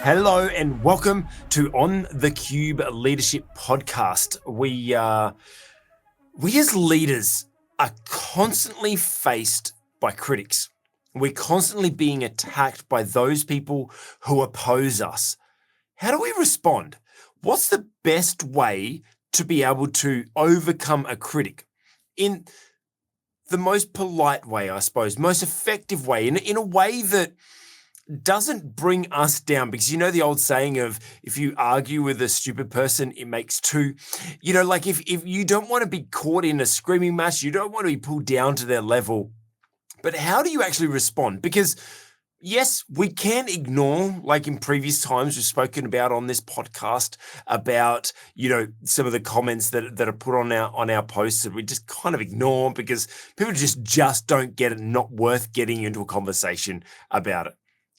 Hello and welcome to On the Cube Leadership Podcast. We as leaders are constantly faced by critics. We're constantly being attacked by those people who oppose us. How do we respond? What's the best way to be able to overcome a critic? In the most polite way, I suppose, most effective way, in a way that doesn't bring us down, because you know the old saying of if you argue with a stupid person, it makes two. You know, like if you don't want to be caught in a screaming match, you don't want to be pulled down to their level. But how do you actually respond? Because yes, we can ignore, like in previous times we've spoken about on this podcast, about, you know, some of the comments that are put on our posts that we just kind of ignore because people just don't get it, not worth getting into a conversation about it.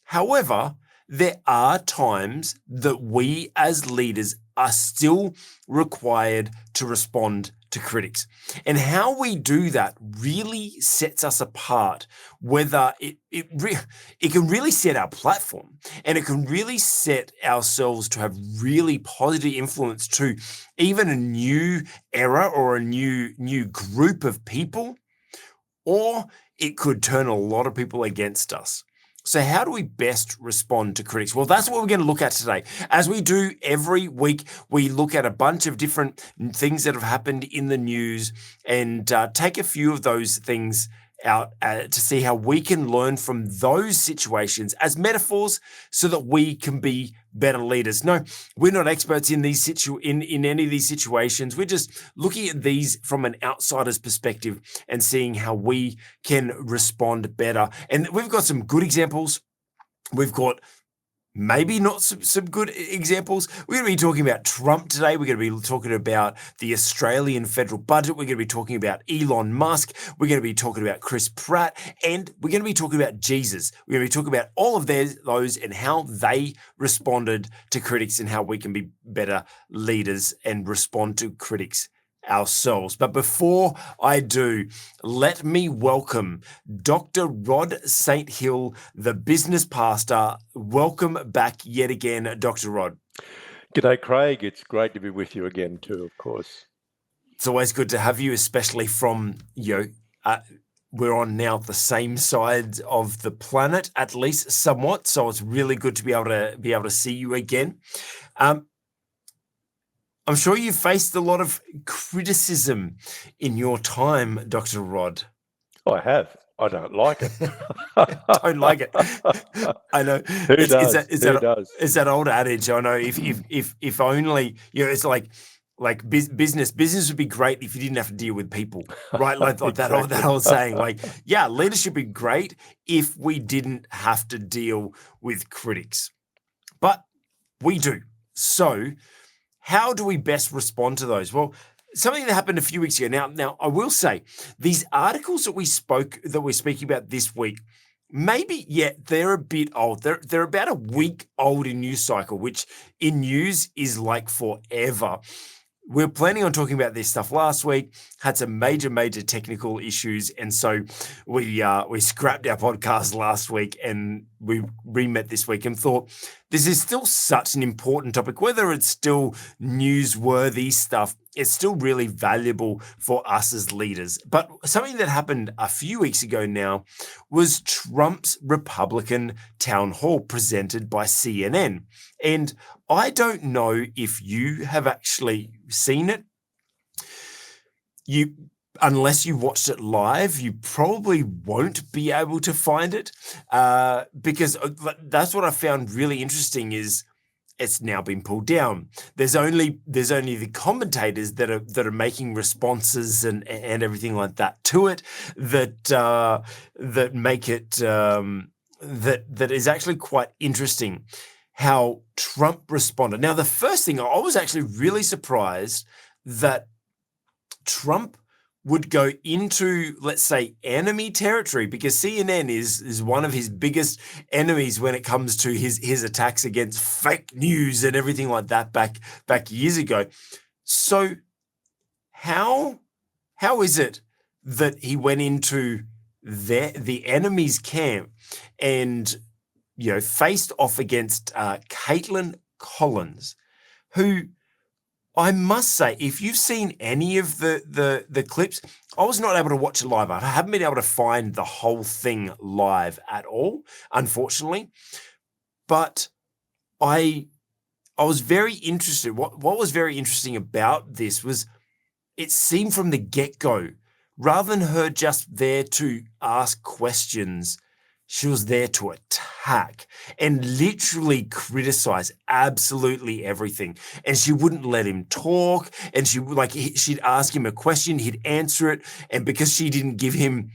However, there are times that we as leaders are still required to respond to critics. And how we do that really sets us apart, whether it can really set our platform, and it can really set ourselves to have really positive influence to even a new era or a new group of people, or it could turn a lot of people against us. So how do we best respond to critics? Well, that's what we're going to look at today. As we do every week, we look at a bunch of different things that have happened in the news and take a few of those things out to see how we can learn from those situations as metaphors so that we can be better leaders. No, we're not experts in these in any of these situations. We're just looking at these from an outsider's perspective and seeing how we can respond better. And we've got some good examples. We've got maybe not some good examples. We're going to be talking about Trump today. We're going to be talking about the Australian federal budget. We're going to be talking about Elon Musk. We're going to be talking about Chris Pratt. And we're going to be talking about Jesus. We're going to be talking about all of those and how they responded to critics and how we can be better leaders and respond to critics ourselves. But before I do, let me welcome Dr. Rod St. Hill, the business pastor. Welcome back yet again, Dr. Rod. G'day, Craig. It's great to be with you again too, of course. It's always good to have you, especially from, we're on now the same side of the planet, at least somewhat. So it's really good to be able to see you again. I'm sure you've faced a lot of criticism in your time, Dr. Rod. I have. I don't like it. Don't like it. I know. Who does? Who does? It's that old adage. I know. If only, it's like business would be great if you didn't have to deal with people, right? Like Exactly. that old saying. Like, yeah, leadership would be great if we didn't have to deal with critics, but we do. So how do we best respond to those? Well, something that happened a few weeks ago. Now I will say these articles that we're speaking about this week, maybe they're a bit old. They're about a week old in news cycle, which in news is like forever. We're planning on talking about this stuff last week, had some major technical issues, and so we scrapped our podcast last week and we re-met this week and thought this is still such an important topic, whether it's still newsworthy stuff, it's still really valuable for us as leaders. But something that happened a few weeks ago now was Trump's Republican town hall presented by CNN. And I don't know if you have actually seen it. Unless you watched it live, you probably won't be able to find it because that's what I found really interesting is it's now been pulled down. There's only the commentators that are making responses and everything like that to it that make it that is actually quite interesting how Trump responded. Now, the first thing, I was actually really surprised that Trump would go into, let's say, enemy territory, because CNN is one of his biggest enemies when it comes to his attacks against fake news and everything like that back years ago. So how is it that he went into the enemy's camp and faced off against Caitlin Collins, who I must say, if you've seen any of the clips, I was not able to watch it live. I haven't been able to find the whole thing live at all, unfortunately. But I was very interested. What was very interesting about this was it seemed from the get-go, rather than her just there to ask questions, she was there to attack and literally criticize absolutely everything. And she wouldn't let him talk. And she'd ask him a question, he'd answer it. And because she didn't give him,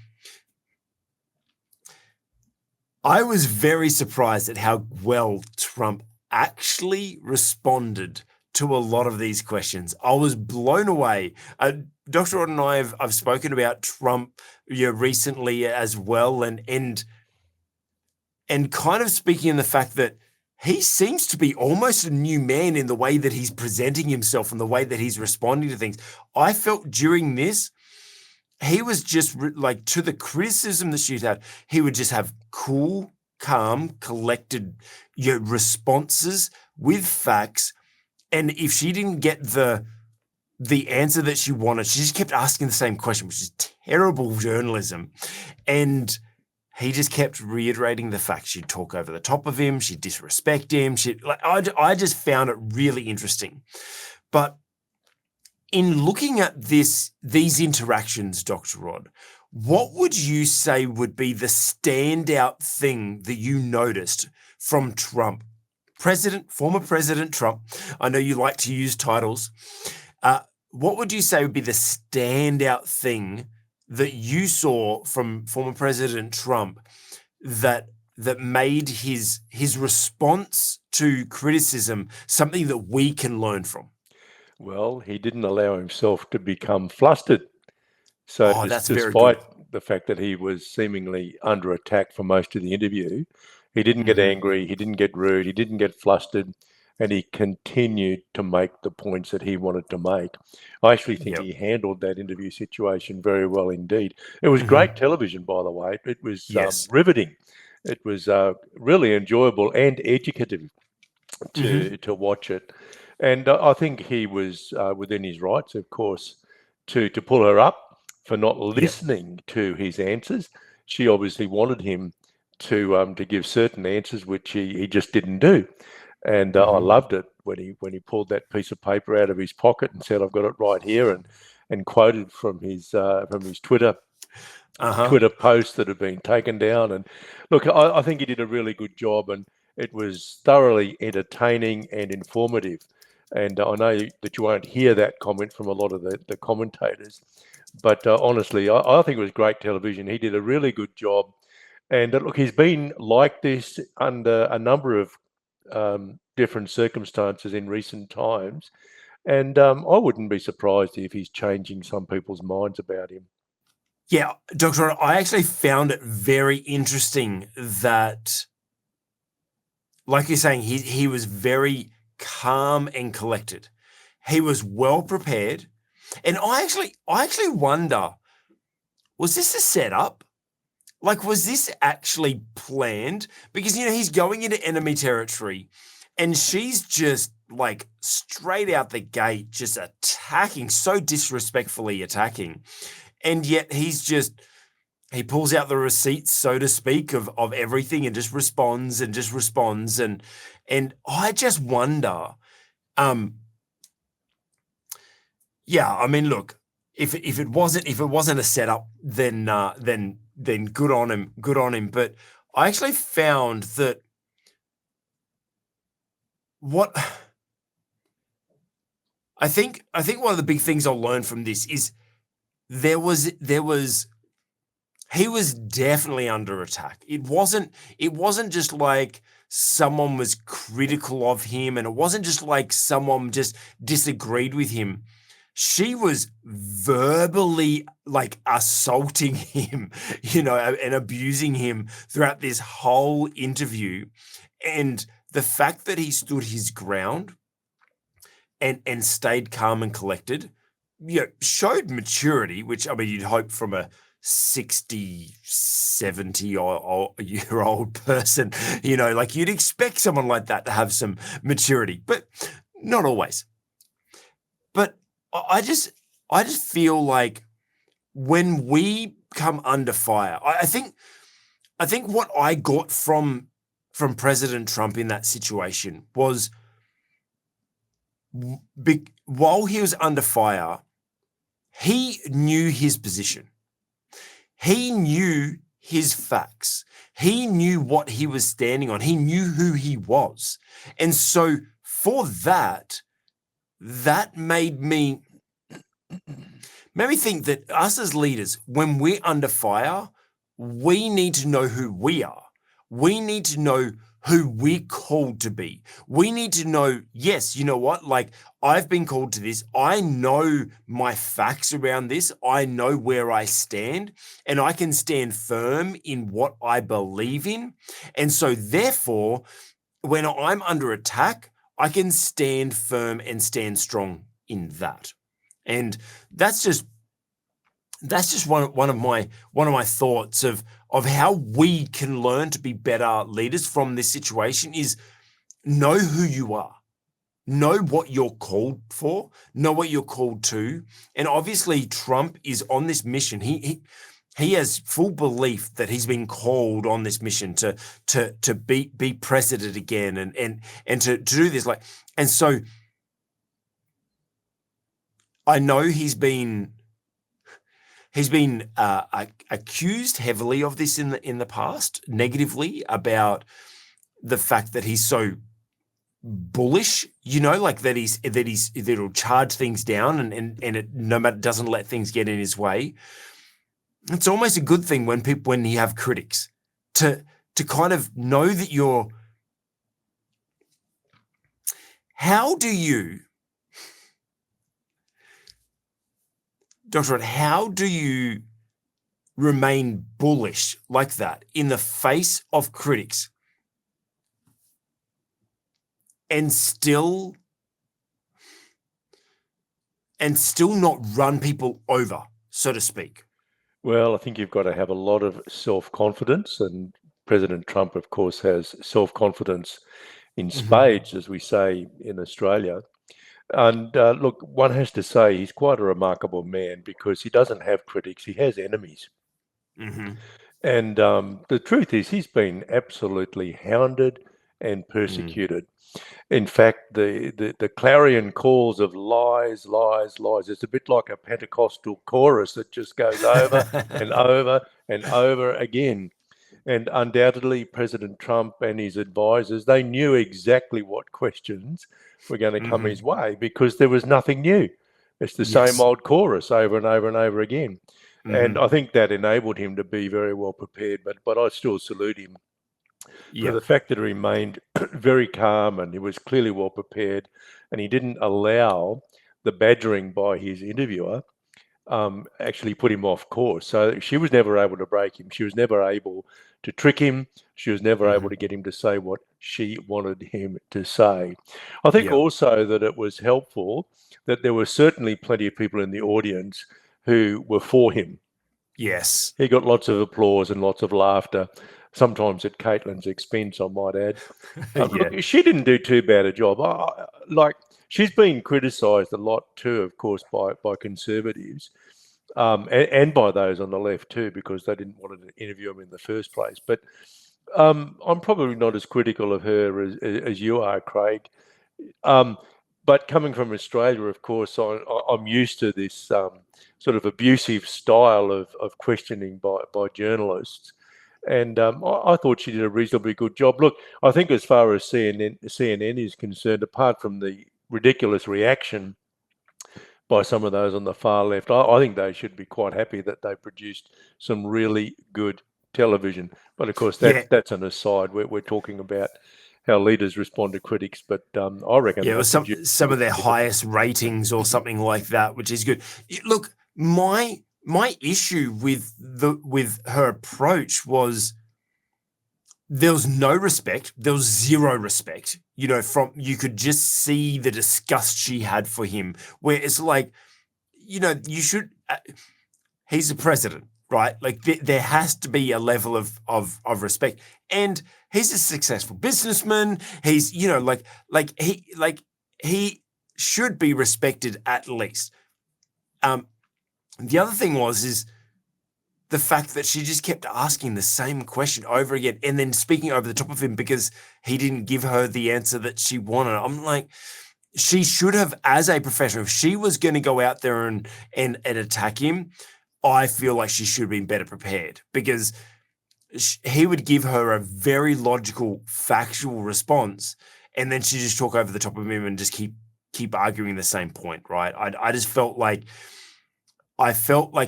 I was very surprised at how well Trump actually responded to a lot of these questions. I was blown away. Dr. Rod and I I've spoken about Trump recently as well, and kind of speaking in the fact that he seems to be almost a new man in the way that he's presenting himself and the way that he's responding to things. I felt during this, he was just to the criticism that she'd had, he would just have cool, calm, collected responses with facts. And if she didn't get the answer that she wanted, she just kept asking the same question, which is terrible journalism. And he just kept reiterating the fact. She'd talk over the top of him. She'd disrespect him. I just found it really interesting. But in looking at these interactions, Dr. Rod, what would you say would be the standout thing that you noticed from Trump? Former President Trump. I know you like to use titles. What would you say would be the standout thing that you saw from former President Trump that made his response to criticism something that we can learn from? Well, he didn't allow himself to become flustered. So that's very despite good. the fact that he was seemingly under attack for most of the interview, he didn't get angry, he didn't get rude, he didn't get flustered, and he continued to make the points that he wanted to make. I actually think he handled that interview situation very well indeed. It was great television, by the way. It was riveting. It was really enjoyable and educative to watch it. And I think he was within his rights, of course, to pull her up for not listening to his answers. She obviously wanted him to give certain answers, which he just didn't do. And I loved it when he pulled that piece of paper out of his pocket and said, "I've got it right here," and quoted from his Twitter posts that have been taken down. And look, I think he did a really good job, and it was thoroughly entertaining and informative. And I know that you won't hear that comment from a lot of the commentators, but honestly, I think it was great television. He did a really good job. And look, he's been like this under a number of different circumstances in recent times. And I wouldn't be surprised if he's changing some people's minds about him. Yeah, Dr. Rod, I actually found it very interesting that, like you're saying, he was very calm and collected. He was well prepared. And I actually wonder, was this a setup? Like, was this actually planned? Because, he's going into enemy territory and she's just like straight out the gate, just attacking, so disrespectfully attacking. And yet he pulls out the receipts, so to speak, of everything and just responds. And I just wonder, I mean, look, if it wasn't a setup, then good on him. But I actually found that I think one of the big things I'll learn from this is he was definitely under attack. It wasn't just like someone was critical of him, and it wasn't just like someone just disagreed with him. She was verbally like assaulting him, and abusing him throughout this whole interview. And the fact that he stood his ground and stayed calm and collected, showed maturity, which, I mean, you'd hope from a 60, 70-year-old person. Like you'd expect someone like that to have some maturity, but not always. But I just feel like when we come under fire, I think what I got from President Trump in that situation was, while he was under fire, he knew his position. He knew his facts. He knew what he was standing on. He knew who he was. And so for that made me think that us as leaders, when we're under fire, we need to know who we are. We need to know who we're called to be. We need to know, yes, you know what? Like, I've been called to this. I know my facts around this. I know where I stand, and I can stand firm in what I believe in. And so therefore, when I'm under attack, I can stand firm and stand strong in that. And that's just one of my thoughts of how we can learn to be better leaders from this situation is know who you are, know what you're called for, know what you're called to. And obviously Trump is on this mission. He has full belief that he's been called on this mission to be president again and to do this. And so I know he's been accused heavily of this in the past, negatively, about the fact that he's so bullish, like that he'll charge things down and it no matter doesn't let things get in his way. It's almost a good thing when you have critics to kind of know that you're. Dr. Ed, how do you remain bullish like that in the face of critics and still not run people over, so to speak? Well, I think you've got to have a lot of self-confidence, and President Trump, of course, has self-confidence in spades, as we say in Australia. And look, one has to say he's quite a remarkable man because he doesn't have critics, he has enemies. Mm-hmm. And the truth is he's been absolutely hounded and persecuted. In fact, the clarion calls of lies, lies, lies. It's a bit like a Pentecostal chorus that just goes over and over and over again. And undoubtedly, President Trump and his advisors, they knew exactly what questions were going to come his way because there was nothing new. It's the same old chorus over and over and over again. And I think that enabled him to be very well prepared. But I still salute him for the fact that he remained very calm and he was clearly well prepared, and he didn't allow the badgering by his interviewer actually put him off course. So she was never able to break him. She was never able to trick him. She was never able to get him to say what she wanted him to say. I think also that it was helpful that there were certainly plenty of people in the audience who were for him. Yes. He got lots of applause and lots of laughter, sometimes at Kaitlan's expense, I might add. Look, she didn't do too bad a job. She's been criticised a lot too, of course, by conservatives and by those on the left too, because they didn't want to interview him in the first place. But I'm probably not as critical of her as you are, Craig. But coming from Australia, of course, I'm used to this sort of abusive style of questioning by journalists. And I thought she did a reasonably good job. Look, I think as far as CNN is concerned, apart from the ridiculous reaction by some of those on the far left, I think they should be quite happy that they produced some really good television. But of course, that's an aside. We're talking about how leaders respond to critics, but I reckon it was some of their highest ratings or something like that, which is good. Look, my issue with her approach was there was no respect. There was zero respect. You could just see the disgust she had for him, where it's like, you should. He's the president. right? Like there has to be a level of respect. And he's a successful businessman. He's, he should be respected at least. The other thing is the fact that she just kept asking the same question over again and then speaking over the top of him because he didn't give her the answer that she wanted. I'm like, she should have, as a professional, if she was going to go out there and attack him, I feel like she should have been better prepared, because he would give her a very logical, factual response, and then she just talk over the top of him and just keep arguing the same point, right? I just felt like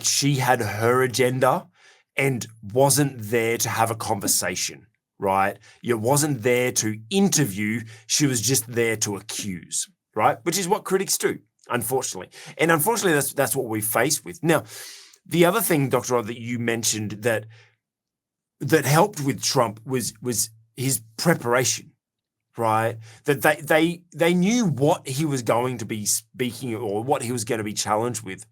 she had her agenda and wasn't there to have a conversation, right? You wasn't there to interview. She was just there to accuse, right? Which is what critics do, unfortunately. And unfortunately, that's what we face with. Now, the other thing, Dr. Rod, that you mentioned that helped with Trump was his preparation, right? That they knew what he was going to be speaking or what he was going to be challenged with.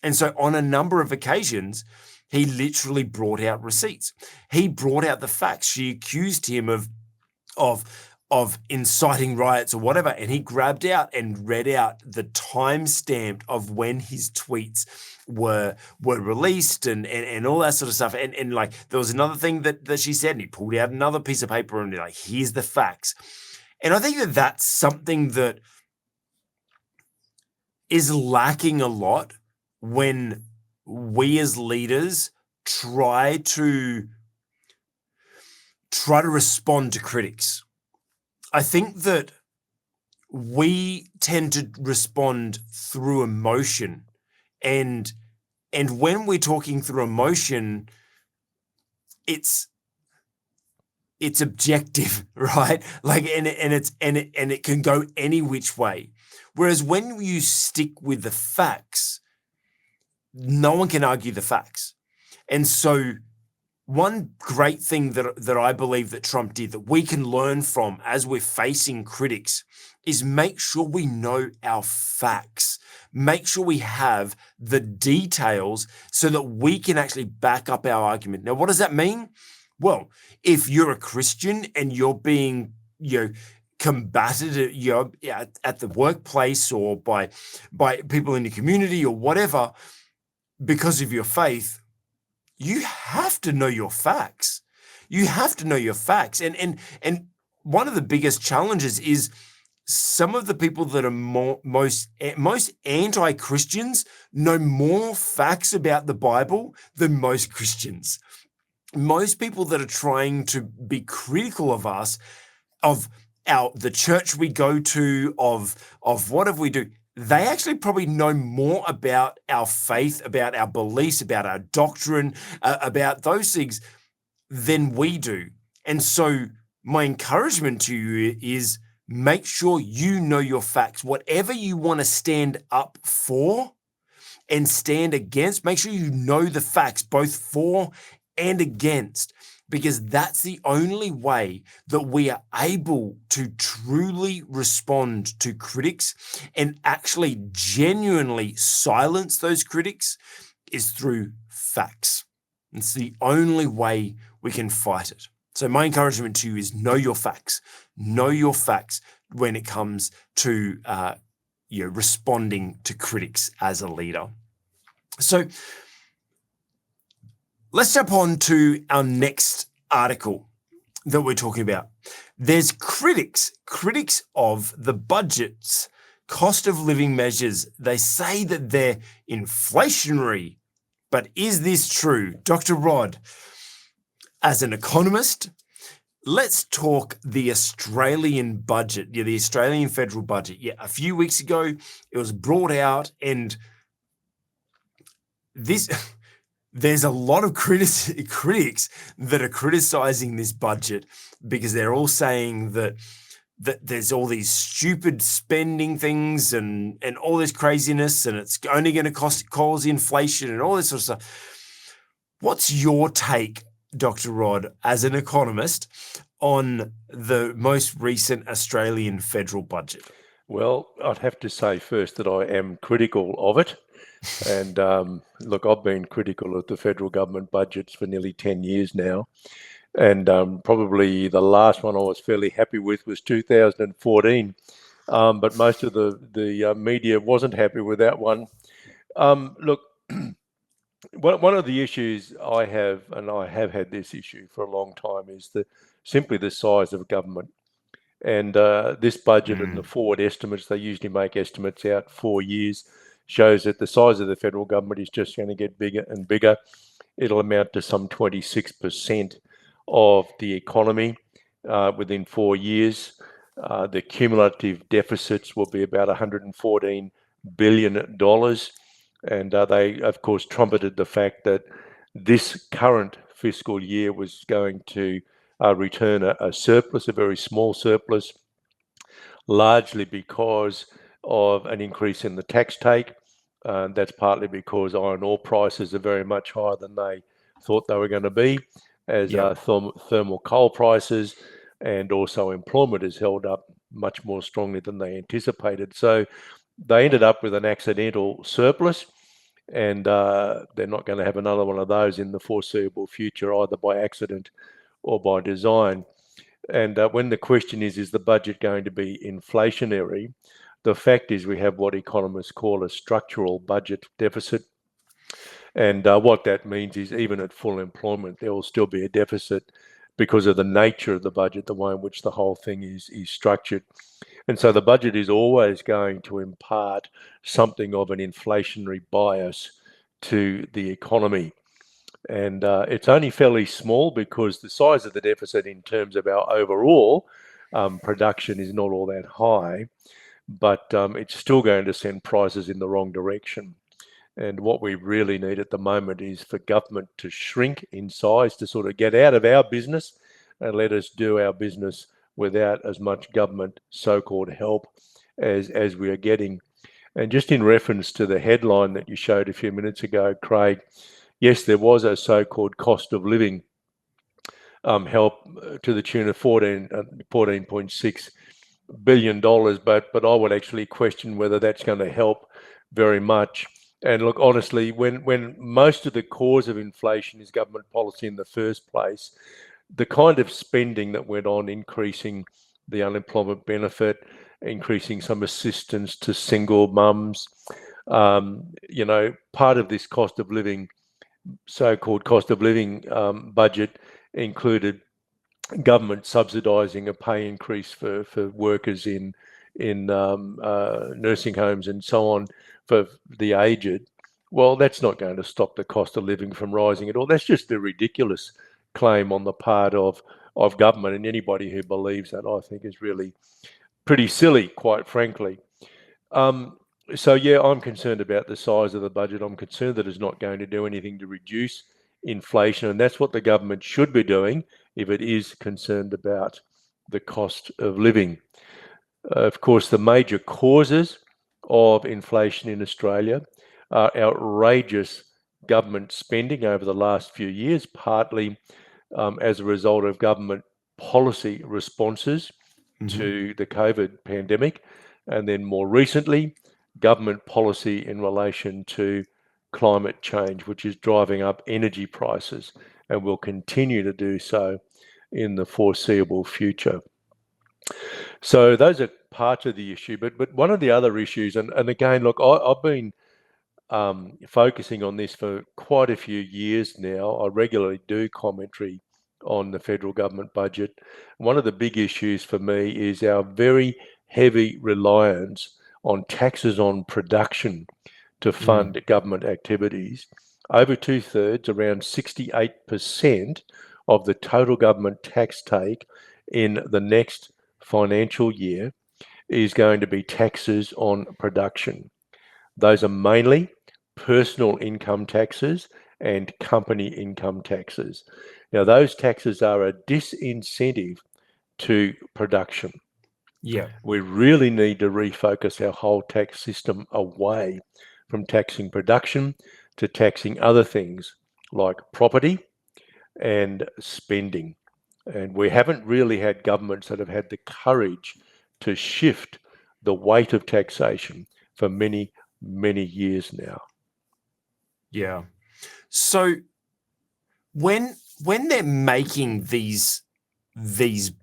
And so on a number of occasions, he literally brought out receipts. He brought out the facts. She accused him of inciting riots or whatever, and he grabbed out and read out the timestamp of when his tweets were released and all that sort of stuff. And like there was another thing that she said, and he pulled out another piece of paper and like, here's the facts. And I think that's something that is lacking a lot when we as leaders try to respond to critics. I think that we tend to respond through emotion, and when we're talking through emotion, it's objective, right? Like, and it can go any which way. Whereas when you stick with the facts, no one can argue the facts. And so one great thing that I believe that Trump did that we can learn from as we're facing critics is make sure we know our facts. Make sure we have the details so that we can actually back up our argument. Now, what does that mean? Well, if you're a Christian and you're being, combated at the workplace or by people in the community or whatever, because of your faith, you have to know your facts. You have to know your facts. And one of the biggest challenges is some of the people that are most anti-Christians know more facts about the Bible than most Christians. Most people that are trying to be critical of us, of the church we go to, of whatever we do, they actually probably know more about our faith, about our beliefs, about our doctrine, about those things than we do. And so my encouragement to you is make sure you know your facts. Whatever you want to stand up for and stand against, make sure you know the facts, both for and against, because that's the only way that we are able to truly respond to critics and actually genuinely silence those critics is through facts. It's the only way we can fight it. So my encouragement to you is know your facts. Know your facts when it comes to responding to critics as a leader. So let's jump on to our next article that we're talking about. There's critics of the budget's cost of living measures. They say that they're inflationary, but is this true? Dr. Rod, as an economist, let's talk the Australian budget, the Australian federal budget. Yeah, a few weeks ago, it was brought out, and there's a lot of critics that are criticizing this budget because they're all saying that there's all these stupid spending things and all this craziness, and it's only going to cause inflation and all this sort of stuff. What's your take, Dr. Rod, as an economist, on the most recent Australian federal budget? Well, I'd have to say first that I am critical of it. And look, I've been critical of the federal government budgets for nearly 10 years now. And probably the last one I was fairly happy with was 2014. But most of the media wasn't happy with that one. Look, one of the issues I have, and I have had this issue for a long time, is simply the size of government. And this budget and the forward estimates, they usually make estimates out 4 years, shows that the size of the federal government is just going to get bigger and bigger. It'll amount to some 26% of the economy within 4 years. The cumulative deficits will be about $114 billion. And they, of course, trumpeted the fact that this current fiscal year was going to return a surplus, a very small surplus, largely because of an increase in the tax take. That's partly because iron ore prices are very much higher than they thought they were going to be, as thermal coal prices, and also employment is held up much more strongly than they anticipated. So they ended up with an accidental surplus, and they're not going to have another one of those in the foreseeable future, either by accident or by design. And when the question is the budget going to be inflationary? The fact is we have what economists call a structural budget deficit. And what that means is even at full employment, there will still be a deficit because of the nature of the budget, the way in which the whole thing is structured. And so the budget is always going to impart something of an inflationary bias to the economy. And it's only fairly small because the size of the deficit in terms of our overall production is not all that high, but it's still going to send prices in the wrong direction. And what we really need at the moment is for government to shrink in size, to sort of get out of our business and let us do our business without as much government so-called help as we are getting. And just in reference to the headline that you showed a few minutes ago, Craig, yes, there was a so-called cost of living help to the tune of $14.6 billion, but I would actually question whether that's going to help very much. And look, honestly, when most of the cause of inflation is government policy in the first place, the kind of spending that went on, increasing the unemployment benefit, increasing some assistance to single mums, part of this cost of living, so-called cost of living budget included government subsidising a pay increase for workers in nursing homes and so on for the aged. Well, that's not going to stop the cost of living from rising at all. That's just a ridiculous claim on the part of government, and anybody who believes that, I think, is really pretty silly, quite frankly. So yeah, I'm concerned about the size of the budget. I'm concerned that it's not going to do anything to reduce inflation, and that's what the government should be doing if it is concerned about the cost of living. Of course, the major causes of inflation in Australia are outrageous government spending over the last few years, partly as a result of government policy responses to the COVID pandemic, and then more recently, government policy in relation to climate change, which is driving up energy prices and will continue to do so in the foreseeable future. So those are parts of the issue, but one of the other issues, and again, look, I've been focusing on this for quite a few years now. I regularly do commentary on the federal government budget. One of the big issues for me is our very heavy reliance on taxes on production to fund government activities. Over 2/3, around 68% of the total government tax take in the next financial year is going to be taxes on production. Those are mainly personal income taxes and company income taxes. Now, those taxes are a disincentive to production. Yeah. We really need to refocus our whole tax system away from taxing production to taxing other things like property and spending. And we haven't really had governments that have had the courage to shift the weight of taxation for many many years now. Yeah. So when they're making these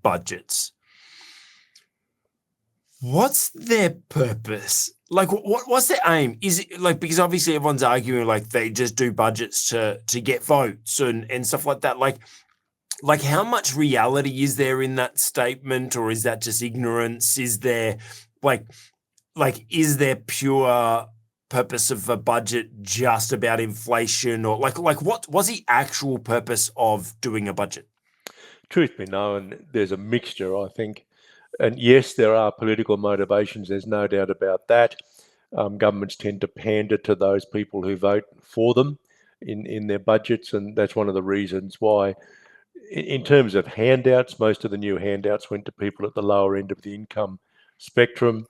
budgets, what's their purpose? Like, what's their aim? Is it like, because obviously everyone's arguing like they just do budgets to get votes and stuff like that. Like how much reality is there in that statement, or is that just ignorance? Is there like is there pure purpose of a budget just about inflation, or like what's the actual purpose of doing a budget? Truth be known, there's a mixture, I think. And yes, there are political motivations, there's no doubt about that. Governments tend to pander to those people who vote for them in their budgets, and that's one of the reasons why, in terms of handouts, most of the new handouts went to people at the lower end of the income spectrum,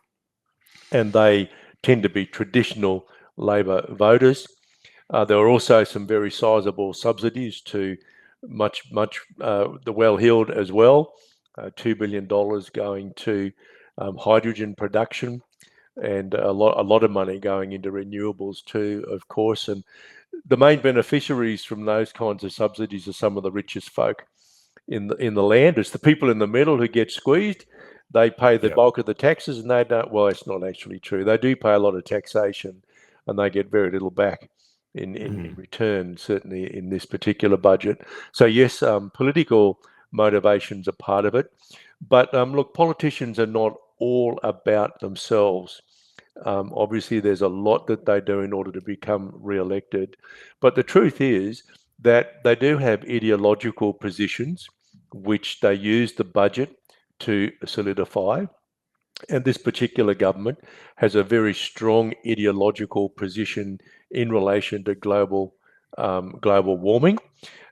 and they tend to be traditional Labor voters. There are also some very sizable subsidies to much the well-heeled as well. $2 billion going to hydrogen production, and a lot of money going into renewables too, of course. And the main beneficiaries from those kinds of subsidies are some of the richest folk in the land. It's the people in the middle who get squeezed. They pay the bulk of the taxes, and they don't. Well, it's not actually true. They do pay a lot of taxation, and they get very little back in return, certainly in this particular budget. So yes, political motivations are part of it. But look, politicians are not all about themselves. Obviously, there's a lot that they do in order to become re-elected. But the truth is that they do have ideological positions, which they use the budget to solidify. And this particular government has a very strong ideological position in relation to global warming,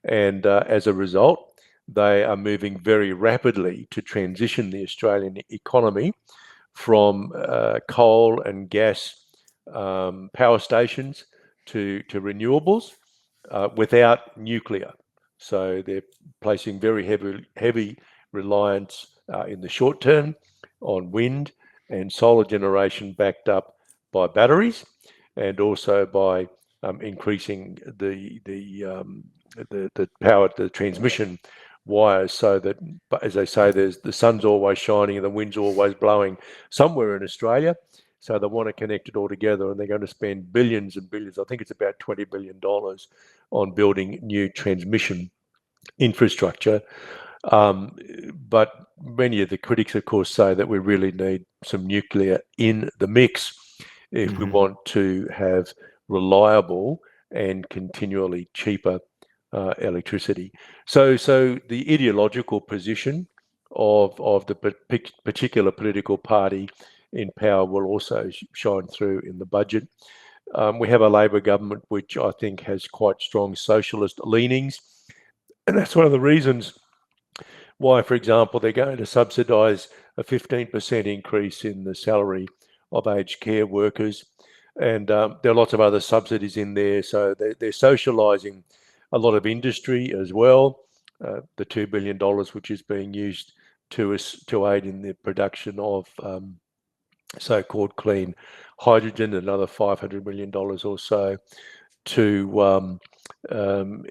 and as a result, they are moving very rapidly to transition the Australian economy from coal and gas power stations to renewables without nuclear. So they're placing very heavy reliance in the short term on wind and solar generation backed up by batteries, and also by increasing the power, the transmission wires, so that, as they say, the sun's always shining and the wind's always blowing somewhere in Australia. So they want to connect it all together, and they're going to spend billions and billions. I think it's about $20 billion on building new transmission infrastructure. But many of the critics, of course, say that we really need some nuclear in the mix if we want to have reliable and continually cheaper electricity. So the ideological position of the particular political party in power will also shine through in the budget. We have a Labor government which I think has quite strong socialist leanings, and that's one of the reasons why, for example, they're going to subsidise a 15% increase in the salary of aged care workers. And there are lots of other subsidies in there. So they're socialising a lot of industry as well. The $2 billion which is being used to aid in the production of so-called clean hydrogen, another $500 million or so to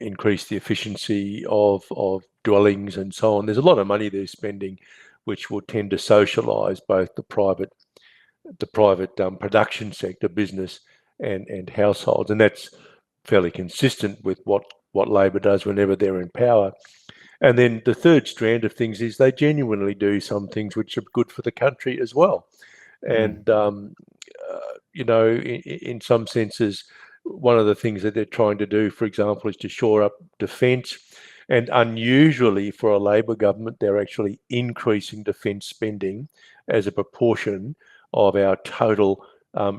increase the efficiency of dwellings and so on. There's a lot of money they're spending, which will tend to socialise both the private production sector, business and households, and that's fairly consistent with what Labor does whenever they're in power. And then the third strand of things is they genuinely do some things which are good for the country as well. And in some senses, one of the things that they're trying to do, for example, is to shore up defence. And unusually for a Labor government, they're actually increasing defence spending as a proportion of our total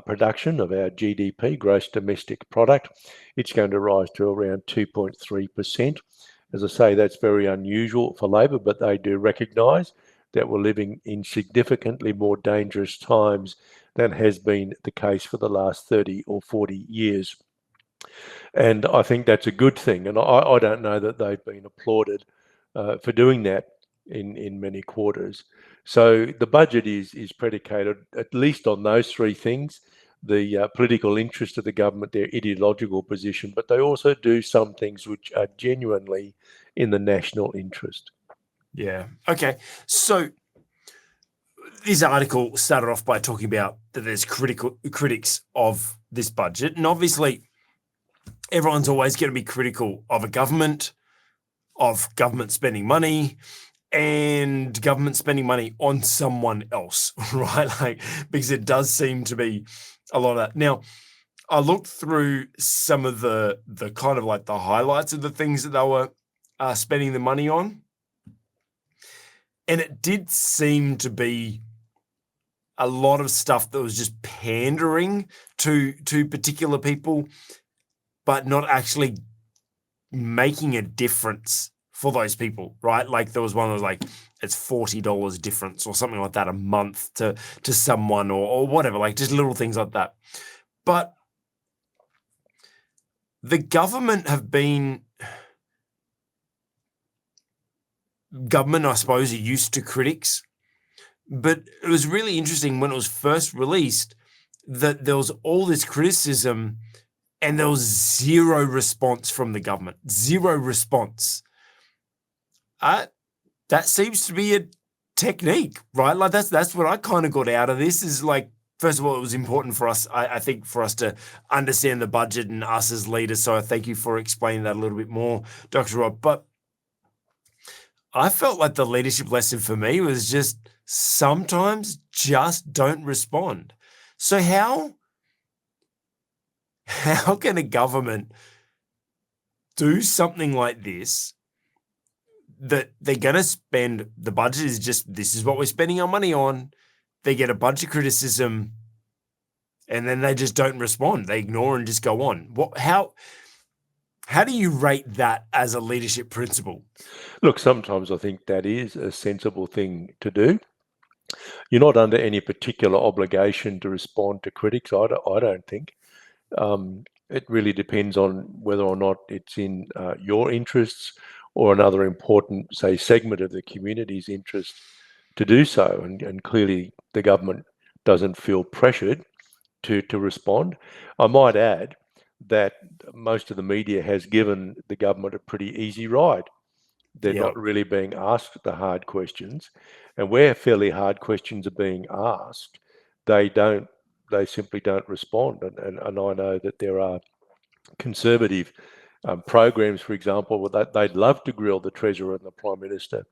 production, of our GDP, gross domestic product. It's going to rise to around 2.3%. As I say, that's very unusual for Labor, but they do recognise that we're living in significantly more dangerous times than has been the case for the last 30 or 40 years. And I think that's a good thing. And I don't know that they've been applauded for doing that in many quarters. So the budget is predicated at least on those three things. the political interest of the government, their ideological position, but they also do some things which are genuinely in the national interest. Yeah. Okay. So this article started off by talking about that there's critics of this budget, and obviously everyone's always going to be critical of government spending money, and government spending money on someone else, right? Like, because it does seem to be a lot of that. Now, I looked through some of the kind of like the highlights of the things that they were spending the money on, and it did seem to be a lot of stuff that was just pandering to particular people, but not actually making a difference for those people, right? Like there was one that was like, it's $40 difference or something like that a month to someone or whatever, like just little things like that. But the government, I suppose, are used to critics, but it was really interesting when it was first released that there was all this criticism and there was zero response from the government. Zero response. That seems to be a technique, right? Like that's what I kind of got out of this is like, first of all, it was important for us, I think, for us to understand the budget and us as leaders. So I thank you for explaining that a little bit more, Dr. Rob. But I felt like the leadership lesson for me was just sometimes just don't respond. So how can a government do something like this, that they're going to spend, the budget is just, this is what we're spending our money on. They get a bunch of criticism and then they just don't respond. They ignore and just go on. How do you rate that as a leadership principle? Look, sometimes I think that is a sensible thing to do. You're not under any particular obligation to respond to critics, I don't think. It really depends on whether or not it's in your interests or another important, say, segment of the community's interest to do so. And clearly the government doesn't feel pressured to respond. I might add that most of the media has given the government a pretty easy ride. They're not really being asked the hard questions. And where fairly hard questions are being asked, they simply don't respond. And I know that there are conservative programs, for example, that they'd love to grill the Treasurer and the Prime Minister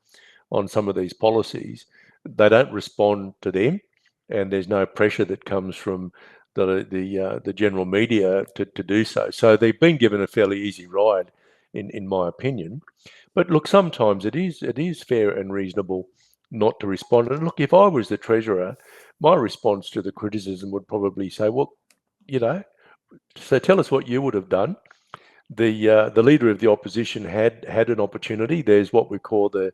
on some of these policies. They don't respond to them, and there's no pressure that comes from the general media to do so. So they've been given a fairly easy ride, in my opinion. But look, sometimes it is fair and reasonable not to respond. And look, if I was the Treasurer, my response to the criticism would probably say, well, so tell us what you would have done. The leader of the opposition had an opportunity. There's what we call the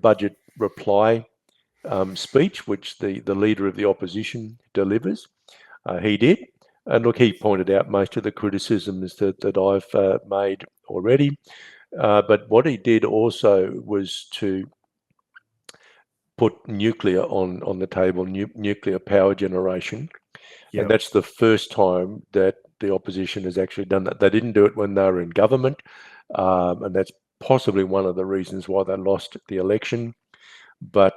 budget reply speech, which the leader of the opposition delivers. He did. And look, he pointed out most of the criticisms that I've made already. But what he did also was to put nuclear on the table, nuclear power generation. Yep. And that's the first time that the opposition has actually done that. They didn't do it when they were in government. And that's possibly one of the reasons why they lost the election. But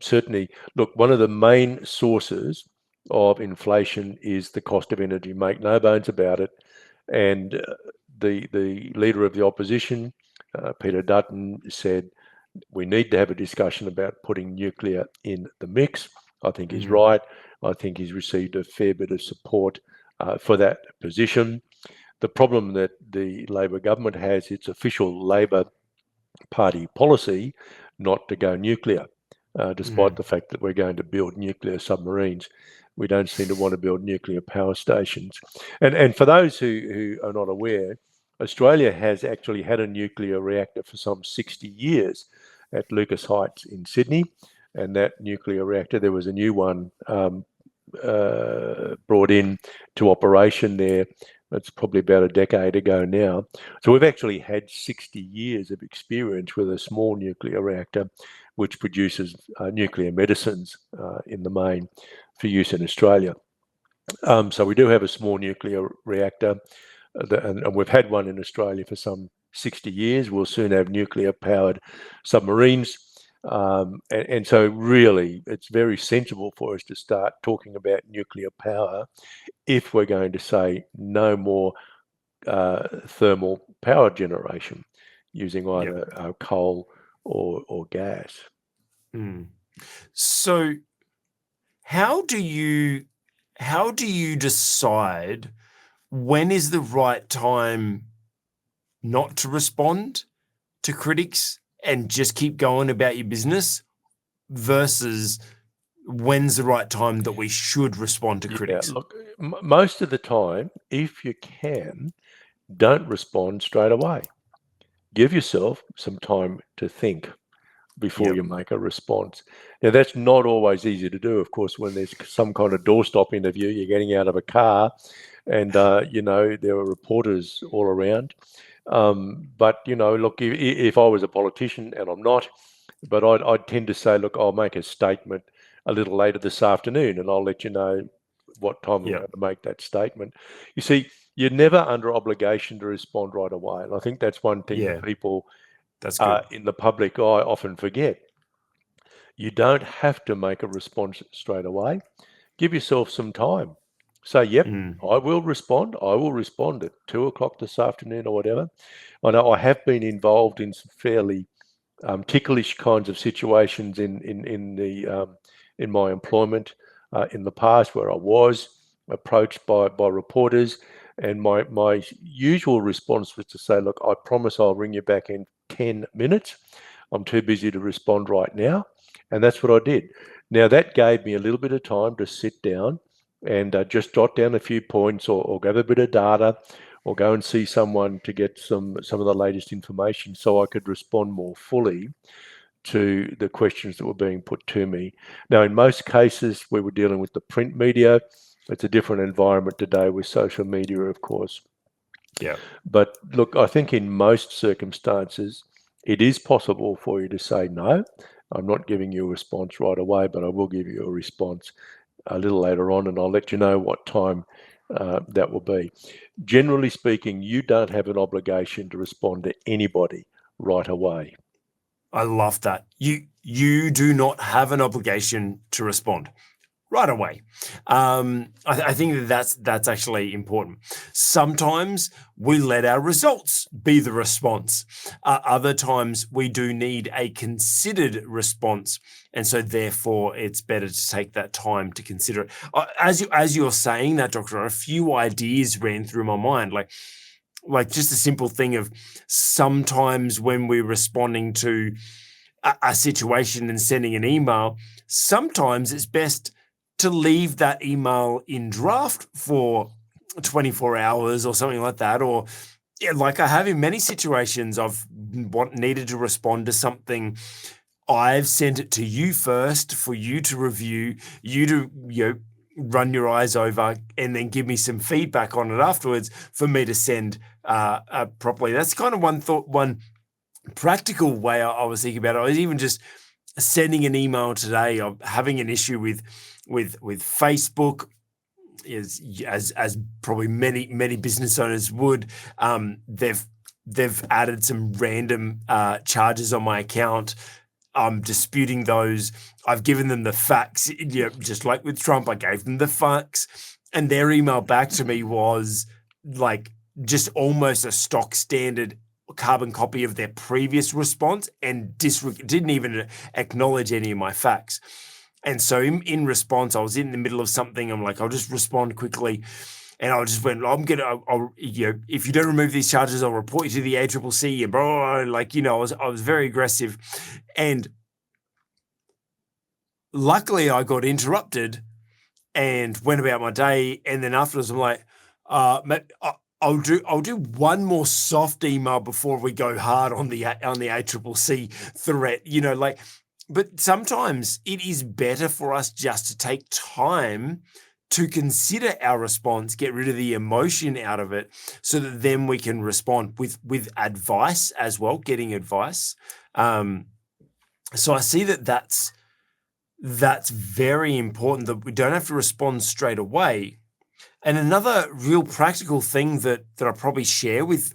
certainly, look, one of the main sources of inflation is the cost of energy. Make no bones about it. And the leader of the opposition, Peter Dutton, said we need to have a discussion about putting nuclear in the mix. I think he's right. I think he's received a fair bit of support for that position. The problem that the Labor government has, its official Labor Party policy not to go nuclear, despite the fact that we're going to build nuclear submarines. We don't seem to want to build nuclear power stations. And for those who are not aware, Australia has actually had a nuclear reactor for some 60 years at Lucas Heights in Sydney. And that nuclear reactor, there was a new one brought in to operation there. That's probably about a decade ago now. So we've actually had 60 years of experience with a small nuclear reactor, which produces nuclear medicines in the main for use in Australia. So we do have a small nuclear reactor, and we've had one in Australia for some 60 years. We'll soon have nuclear-powered submarines. And so really, it's very sensible for us to start talking about nuclear power if we're going to say no more thermal power generation using either coal or gas. Mm. So how do you decide when is the right time not to respond to critics and just keep going about your business versus when's the right time that we should respond to critics? Look, most of the time, if you can, don't respond straight away. Give yourself some time to think before you make a response. Now, that's not always easy to do, of course, when there's some kind of doorstop interview, you're getting out of a car and, there are reporters all around. But, look, if I was a politician, and I'm not, but I'd tend to say, look, I'll make a statement a little later this afternoon and I'll let you know what time I'm going to make that statement. You see, you're never under obligation to respond right away. And I think that's one thing that people in the public eye often forget. You don't have to make a response straight away. Give yourself some time. Say, yep, I will respond. I will respond at 2:00 this afternoon or whatever. I know I have been involved in some fairly ticklish kinds of situations in my employment in the past, where I was approached by reporters, and my usual response was to say, look, I promise I'll ring you back in 10 minutes. I'm too busy to respond right now. And that's what I did. Now, that gave me a little bit of time to sit down and just jot down a few points or gather a bit of data or go and see someone to get some of the latest information so I could respond more fully to the questions that were being put to me. Now, in most cases, we were dealing with the print media. It's a different environment today with social media, of course. Yeah. But look, I think in most circumstances, it is possible for you to say, no, I'm not giving you a response right away, but I will give you a response a little later on, and I'll let you know what time that will be. Generally speaking, you don't have an obligation to respond to anybody right away. I love that. You do not have an obligation to respond right away. I think that's actually important. Sometimes we let our results be the response. Other times we do need a considered response, and so therefore it's better to take that time to consider it. As you're saying that, Doctor, a few ideas ran through my mind, like just a simple thing of sometimes when we're responding to a situation and sending an email, sometimes it's best to leave that email in draft for 24 hours or something like that. Or like I have in many situations, I've needed to respond to something. I've sent it to you first for you to review, you to run your eyes over, and then give me some feedback on it afterwards for me to send properly. That's kind of one practical way I was thinking about it. I was even just sending an email today of having an issue with Facebook, as probably many business owners would. They've added some random charges on my account. I'm disputing those. I've given them the facts. Just like with Trump, I gave them the facts, and their email back to me was like just almost a stock standard carbon copy of their previous response, and didn't even acknowledge any of my facts. And so in response, I was in the middle of something. I'm like, I'll just respond quickly. And I just went, if you don't remove these charges, I'll report you to the ACCC. And bro, I was very aggressive. And luckily I got interrupted and went about my day. And then afterwards, I'm like, I'll do one more soft email before we go hard on the ACCC threat. But sometimes it is better for us just to take time to consider our response, get rid of the emotion out of it, so that then we can respond with advice as well, getting advice. So I see that's very important, that we don't have to respond straight away. And another real practical thing that I probably share with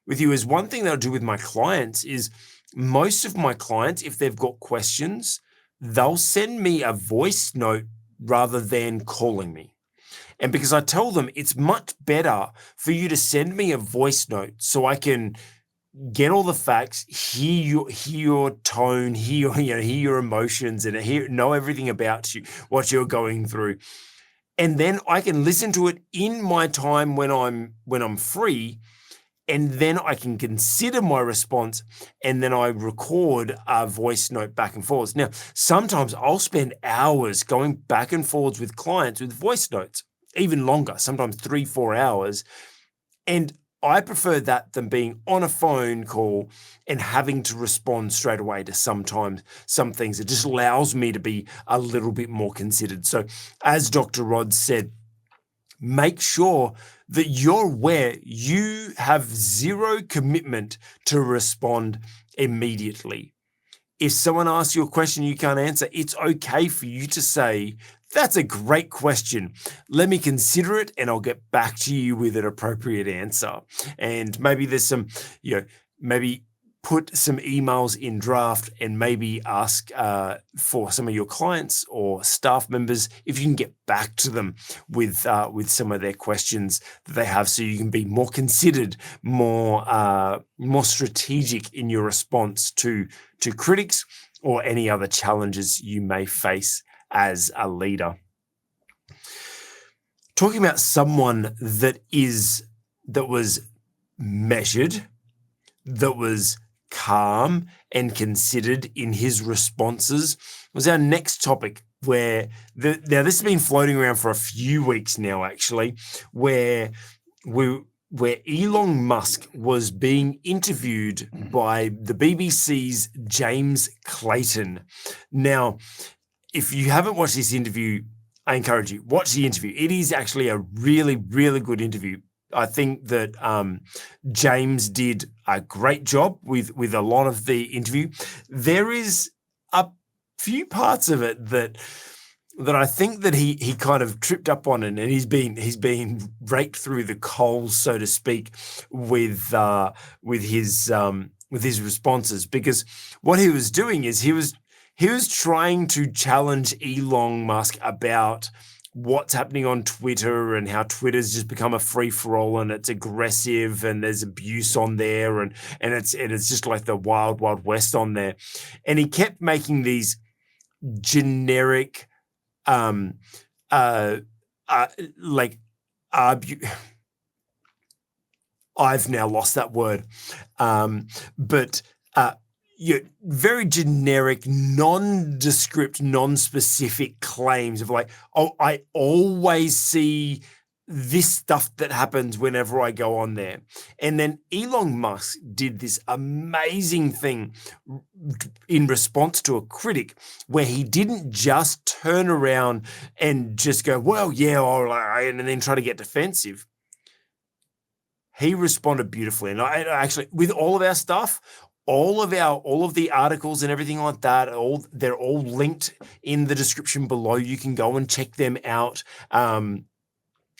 you is one thing that I do with my clients is most of my clients, if they've got questions, they'll send me a voice note rather than calling me. And because I tell them it's much better for you to send me a voice note so I can get all the facts, hear your tone, hear your emotions, and know everything about you, what you're going through. And then I can listen to it in my time when I'm free, and then I can consider my response, and then I record a voice note back and forwards. Now, sometimes I'll spend hours going back and forwards with clients with voice notes, even longer, sometimes 3-4 hours. And I prefer that than being on a phone call and having to respond straight away to some things. It just allows me to be a little bit more considered. So as Dr. Rod said, make sure that you're aware you have zero commitment to respond immediately. If someone asks you a question you can't answer, it's okay for you to say, that's a great question. Let me consider it and I'll get back to you with an appropriate answer. And maybe there's some, maybe put some emails in draft and maybe ask for some of your clients or staff members if you can get back to them with some of their questions that they have, so you can be more considered, more strategic in your response to critics or any other challenges you may face as a leader. Talking about someone that was measured, that was calm and considered in his responses, was our next topic, where now this has been floating around for a few weeks now, actually, where Elon Musk was being interviewed by the BBC's James Clayton. Now, if you haven't watched this interview, I encourage you, watch the interview. It is actually a really, really good interview. I think that James did a great job with a lot of the interview. There is a few parts of it that I think that he kind of tripped up on, and he's been raked through the coals, so to speak, with his responses, because what he was doing is he was trying to challenge Elon Musk about what's happening on Twitter and how Twitter's just become a free-for-all and it's aggressive and there's abuse on there and it's just like the wild, wild west on there. And he kept making these generic I've now lost that word. Very generic, nondescript, non-specific claims of like, oh, I always see this stuff that happens whenever I go on there. And then Elon Musk did this amazing thing in response to a critic, where he didn't just turn around and just go, well, yeah, all right, and then try to get defensive. He responded beautifully. And I actually, with all of our stuff, all of the articles and everything like that, they're all linked in the description below. You can go and check them out.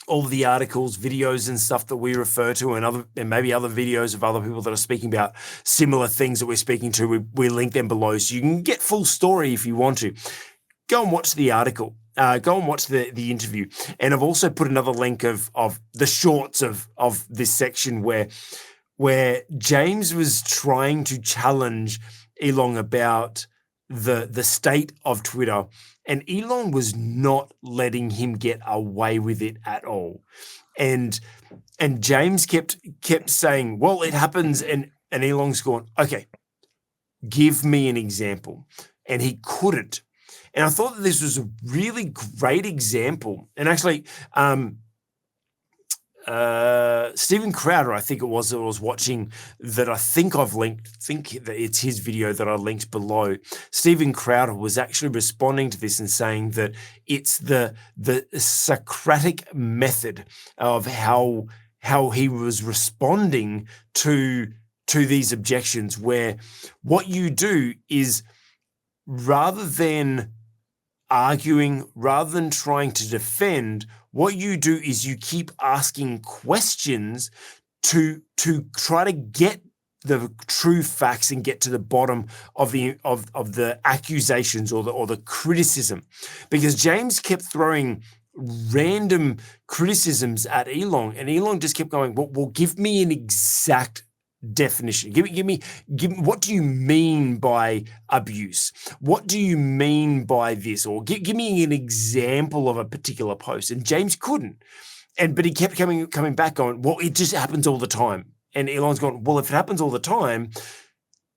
All of the articles, videos and stuff that we refer to, and maybe other videos of other people that are speaking about similar things that we're speaking to, we link them below, so you can get full story if you want to. Go and watch the article. Go and watch the interview. And I've also put another link of the shorts of this section where James was trying to challenge Elon about the state of Twitter, and Elon was not letting him get away with it at all. And James kept saying, well, it happens, and Elon's gone, okay, give me an example. And he couldn't. And I thought that this was a really great example. And actually, Stephen Crowder, I think it was, that I was watching, that I think I've linked, think that it's his video that I linked below. Stephen Crowder was actually responding to this and saying that it's the Socratic method of how he was responding to these objections, where what you do is, rather than arguing, rather than trying to defend, What you do is you keep asking questions to try to get the true facts and get to the bottom of the accusations or the criticism, because James kept throwing random criticisms at Elon, and Elon just kept going, well, give me an exact definition. Give me, what do you mean by abuse? What do you mean by this? Or give me an example of a particular post. And James couldn't. But he kept coming back on, well, it just happens all the time. And Elon's gone, well, if it happens all the time,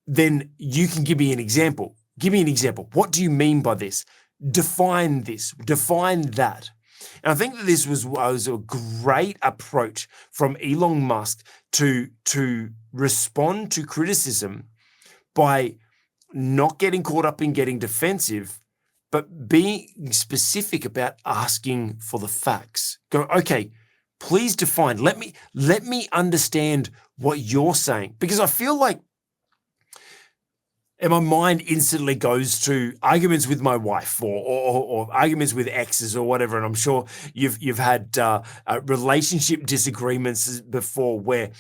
then you can give me an example. Give me an example. What do you mean by this? Define this. Define that. And I think that this was a great approach from Elon Musk to respond to criticism by not getting caught up in getting defensive, but being specific about asking for the facts. Go, okay, please define. Let me understand what you're saying, because I feel like, and my mind instantly goes to arguments with my wife or arguments with exes or whatever. And I'm sure you've had relationship disagreements before, where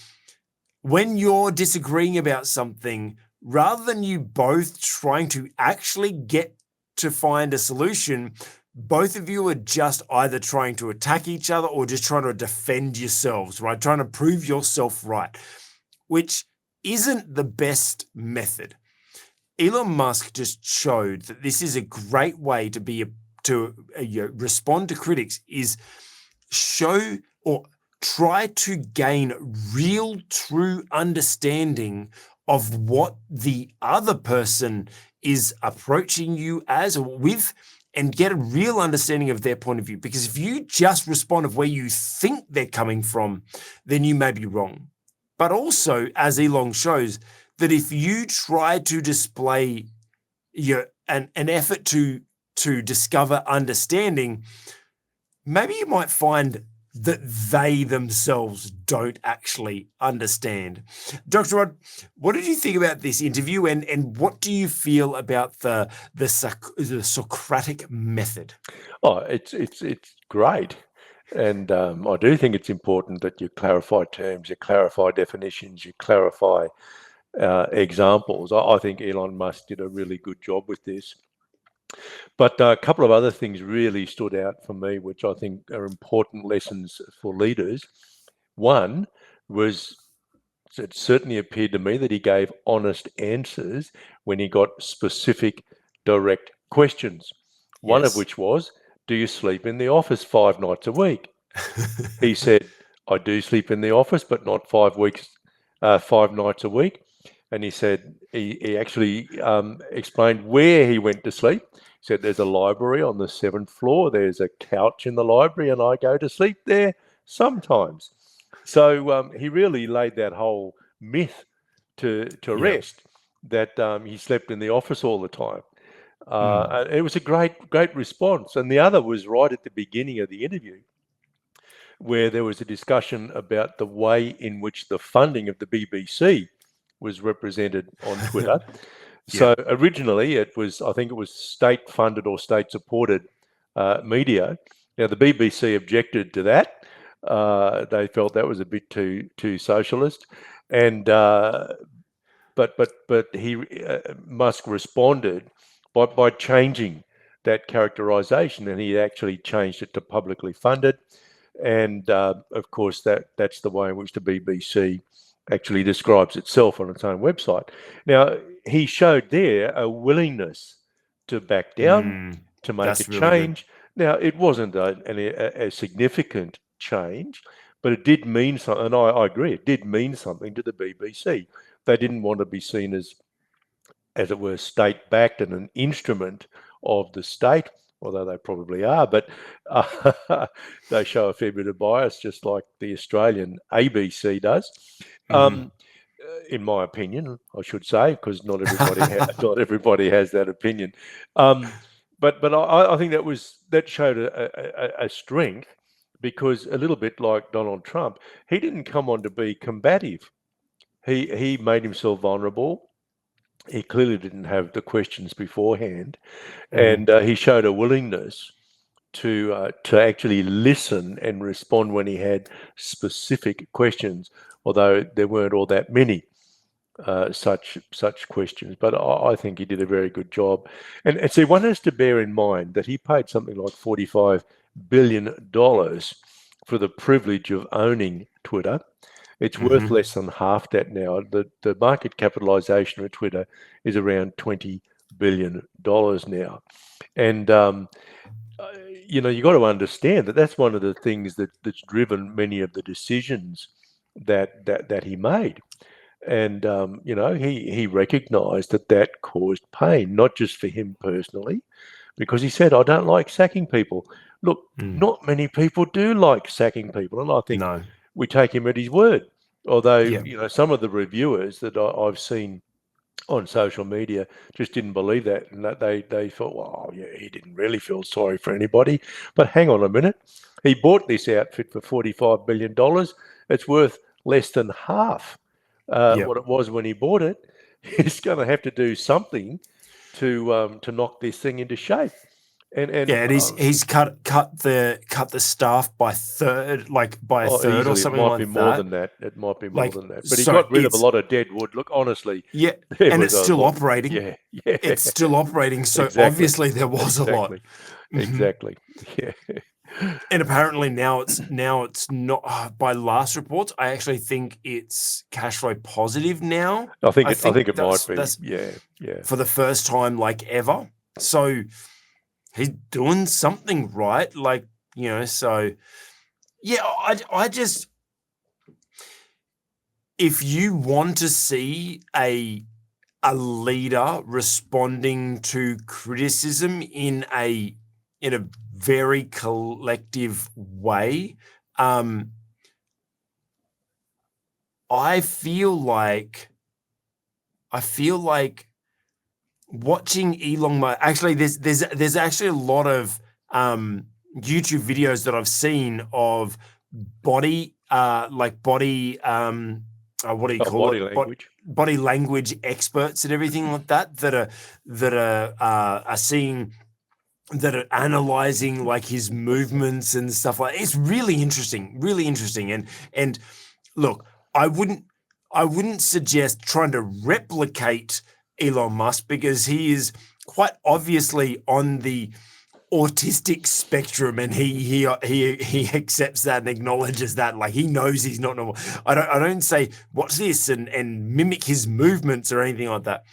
when you're disagreeing about something, rather than you both trying to actually get to find a solution, both of you are just either trying to attack each other or just trying to defend yourselves, right? Trying to prove yourself right, which isn't the best method. Elon Musk just showed that this is a great way to respond to critics, is show or try to gain real, true understanding of what the other person is approaching you as or with, and get a real understanding of their point of view. Because if you just respond of where you think they're coming from, then you may be wrong. But also, as Elon shows, that if you try to display an effort to discover understanding, maybe you might find that they themselves don't actually understand. Dr. Rod, what did you think about this interview, and what do you feel about the Socratic method? Oh, it's great. And I do think it's important that you clarify terms, you clarify definitions, you clarify examples. I think Elon Musk did a really good job with this. But a couple of other things really stood out for me, which I think are important lessons for leaders. One was, it certainly appeared to me that he gave honest answers when he got specific, direct questions. One of which was, do you sleep in the office 5 nights a week? He said, I do sleep in the office, but not 5 nights a week. And he said, he actually explained where he went to sleep. He said, there's a library on the 7th floor. There's a couch in the library, and I go to sleep there sometimes. So he really laid that whole myth to rest, that he slept in the office all the time. And it was a great response. And the other was right at the beginning of the interview, where there was a discussion about the way in which the funding of the BBC was represented on Twitter. So originally I think it was state-funded or state-supported media. Now the BBC objected to that. They felt that was a bit too socialist, and but Musk responded by changing that characterization, and he actually changed it to publicly funded. And of course, that's the way in which the BBC actually describes itself on its own website. Now, he showed there a willingness to back down, to make a change. Now, it wasn't a significant change, but it did mean something, and I agree, it did mean something to the BBC. They didn't want to be seen as it were, state-backed and an instrument of the state, although they probably are, but they show a fair bit of bias, just like the Australian ABC does. In my opinion, I should say, because not everybody has that opinion. But I think that showed a strength, because a little bit like Donald Trump, he didn't come on to be combative. He made himself vulnerable. He clearly didn't have the questions beforehand, and he showed a willingness to actually listen and respond when he had specific questions, although there weren't all that many such questions. But I think he did a very good job. And see, one has to bear in mind that he paid something like $45 billion for the privilege of owning Twitter. It's worth less than half that now. The market capitalization of Twitter is around $20 billion now. And, you got to understand that that's one of the things that's driven many of the decisions that he made. And, he recognized that caused pain, not just for him personally, because he said, I don't like sacking people. Look, not many people do like sacking people. And I think we take him at his word. Although, some of the reviewers that I've seen on social media just didn't believe that. And that they thought, well, yeah, he didn't really feel sorry for anybody. But hang on a minute. He bought this outfit for $45 billion. It's worth less than half what it was when he bought it. He's going to have to do something to knock this thing into shape. And he's cut the staff by third, a third or something like that. It might be more than that. It might be more than that. But he got rid of a lot of dead wood. Look, honestly, and it's still operating. Yeah, it's still operating. So obviously there was a lot. Exactly. Yeah. And apparently now it's not. By last reports, I actually think it's cash flow positive now. I think it might be. Yeah. For the first time, ever. So he's doing something right, so yeah, I just, if you want to see a leader responding to criticism in a very collective way, I feel like watching Elon Musk, actually, there's actually a lot of YouTube videos that I've seen of body language experts and everything like that are analyzing his movements and stuff like that. It's really interesting. And look, I wouldn't suggest trying to replicate Elon Musk, because he is quite obviously on the autistic spectrum, and he accepts that and acknowledges that. He knows he's not normal. I don't say watch this and mimic his movements or anything like that,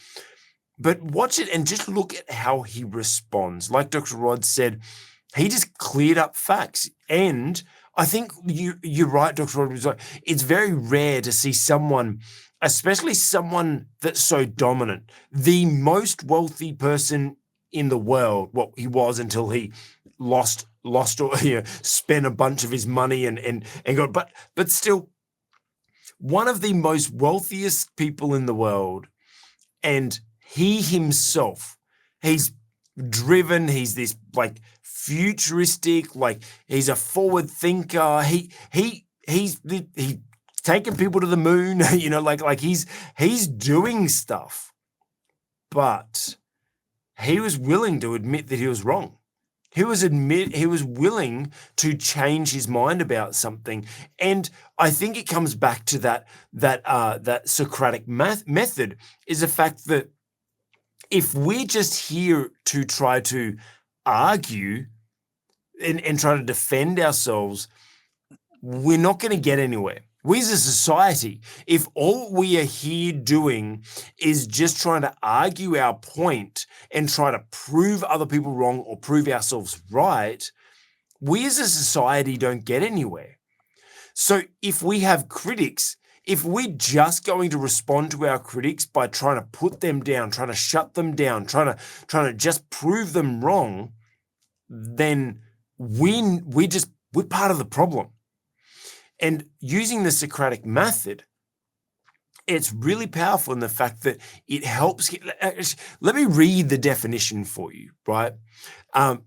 but watch it and just look at how he responds. Like Dr. Rod said, he just cleared up facts. And I think you're right, Dr. Rod was right. It's very rare to see someone, especially someone that's so dominant, the most wealthy person in the world. Well, he was until he lost or spent a bunch of his money and got, but still one of the most wealthiest people in the world. And he himself, he's driven, he's this futuristic, he's a forward thinker. He's taking people to the moon, he's doing stuff, but he was willing to admit that he was wrong. He was willing to change his mind about something. And I think it comes back to that Socratic method, is the fact that if we're just here to try to argue and try to defend ourselves, we're not going to get anywhere. We as a society, if all we are here doing is just trying to argue our point and try to prove other people wrong or prove ourselves right, we as a society don't get anywhere. So if we have critics, if we're just going to respond to our critics by trying to put them down, trying to shut them down, trying to just prove them wrong, then we're part of the problem. And using the Socratic method, it's really powerful in the fact that it helps. Let me read the definition for you, right? And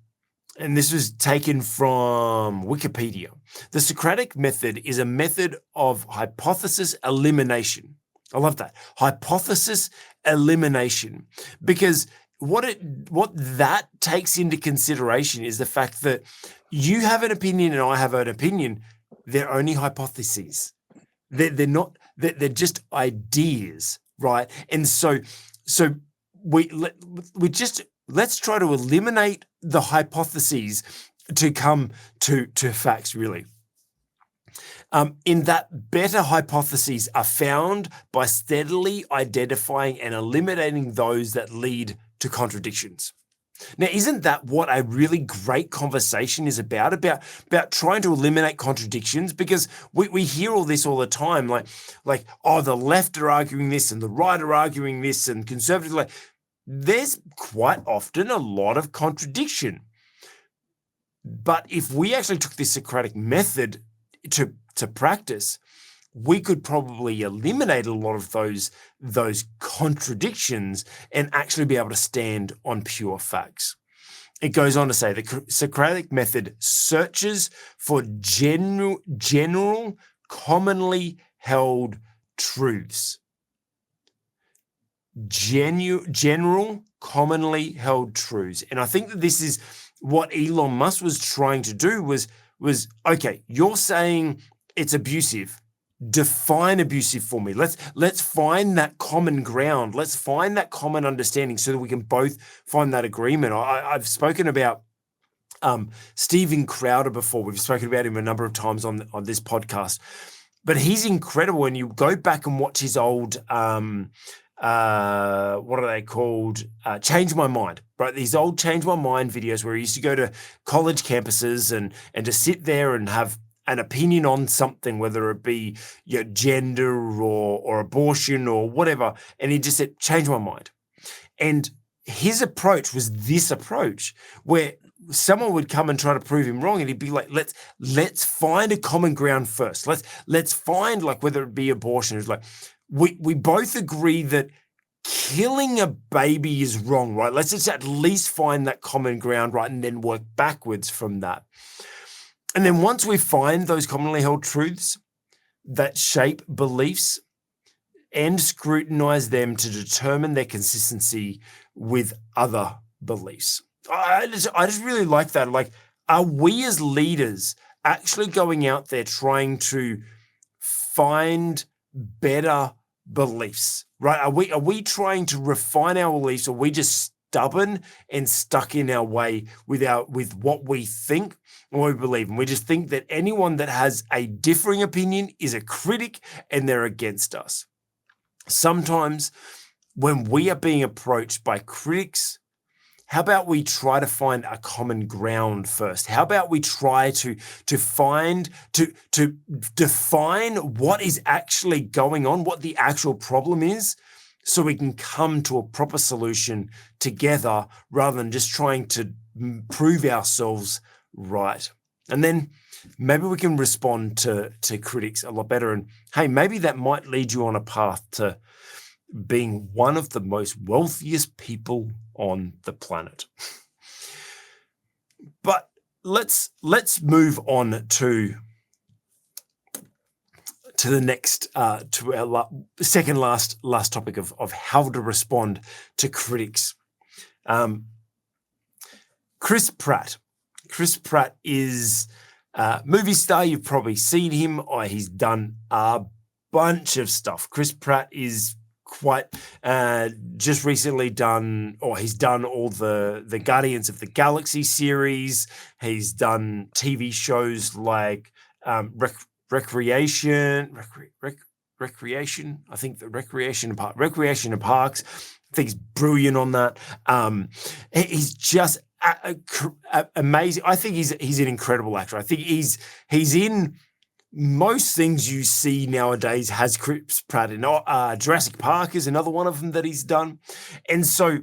this was taken from Wikipedia. The Socratic method is a method of hypothesis elimination. I love that. Hypothesis elimination, because what that takes into consideration is the fact that you have an opinion and I have an opinion. They're only hypotheses. They're not. They're just ideas, right? And so let's try to eliminate the hypotheses to come to facts, really. In that better hypotheses are found by steadily identifying and eliminating those that lead to contradictions. Now, isn't that what a really great conversation is about trying to eliminate contradictions? Because we hear all this all the time, like, oh, the left are arguing this and the right are arguing this and conservatives, like, there's quite often a lot of contradiction. But if we actually took this Socratic method to practice, we could probably eliminate a lot of those contradictions and actually be able to stand on pure facts. It goes on to say the Socratic method searches for general commonly held truths. General commonly held truths. And I think that this is what Elon Musk was trying to do was okay, you're saying it's abusive. Define abusive for me. Let's find that common ground. Let's find that common understanding so that we can both find that agreement. I've spoken about Steven Crowder before. We've spoken about him a number of times on this podcast, but he's incredible. And you go back and watch his old what are they called? Change My Mind, right? These old Change My Mind videos where he used to go to college campuses and to sit there and have an opinion on something, whether it be gender or abortion or whatever. And he just said, change my mind. And his approach was this approach where someone would come and try to prove him wrong. And he'd be like, let's find a common ground first. Let's find, like, whether it be abortion. It's like, we both agree that killing a baby is wrong, right? Let's just at least find that common ground, right? And then work backwards from that. And then once we find those commonly held truths that shape beliefs and scrutinize them to determine their consistency with other beliefs. I just really like that. Like, are we as leaders actually going out there trying to find better beliefs, right? Are we trying to refine our beliefs, or are we just stubborn and stuck in our way with what we think and what we believe? And we just think that anyone that has a differing opinion is a critic and they're against us. Sometimes when we are being approached by critics, how about we try to find a common ground first? How about we try to define what is actually going on, what the actual problem is, so we can come to a proper solution together rather than just trying to prove ourselves right. And then maybe we can respond to critics a lot better. And hey, maybe that might lead you on a path to being one of the most wealthiest people on the planet. But let's move on to the next, to our second last topic of how to respond to critics. Chris Pratt. Chris Pratt is a movie star. You've probably seen him. He's done a bunch of stuff. Chris Pratt is quite just recently done, or he's done all the Guardians of the Galaxy series. He's done TV shows like Recreation. I think the Recreation and Parks. I think he's brilliant on that. He's just amazing. I think he's an incredible actor. I think he's in most things you see nowadays. Has Chris Pratt in. Jurassic Park is another one of them that he's done, and so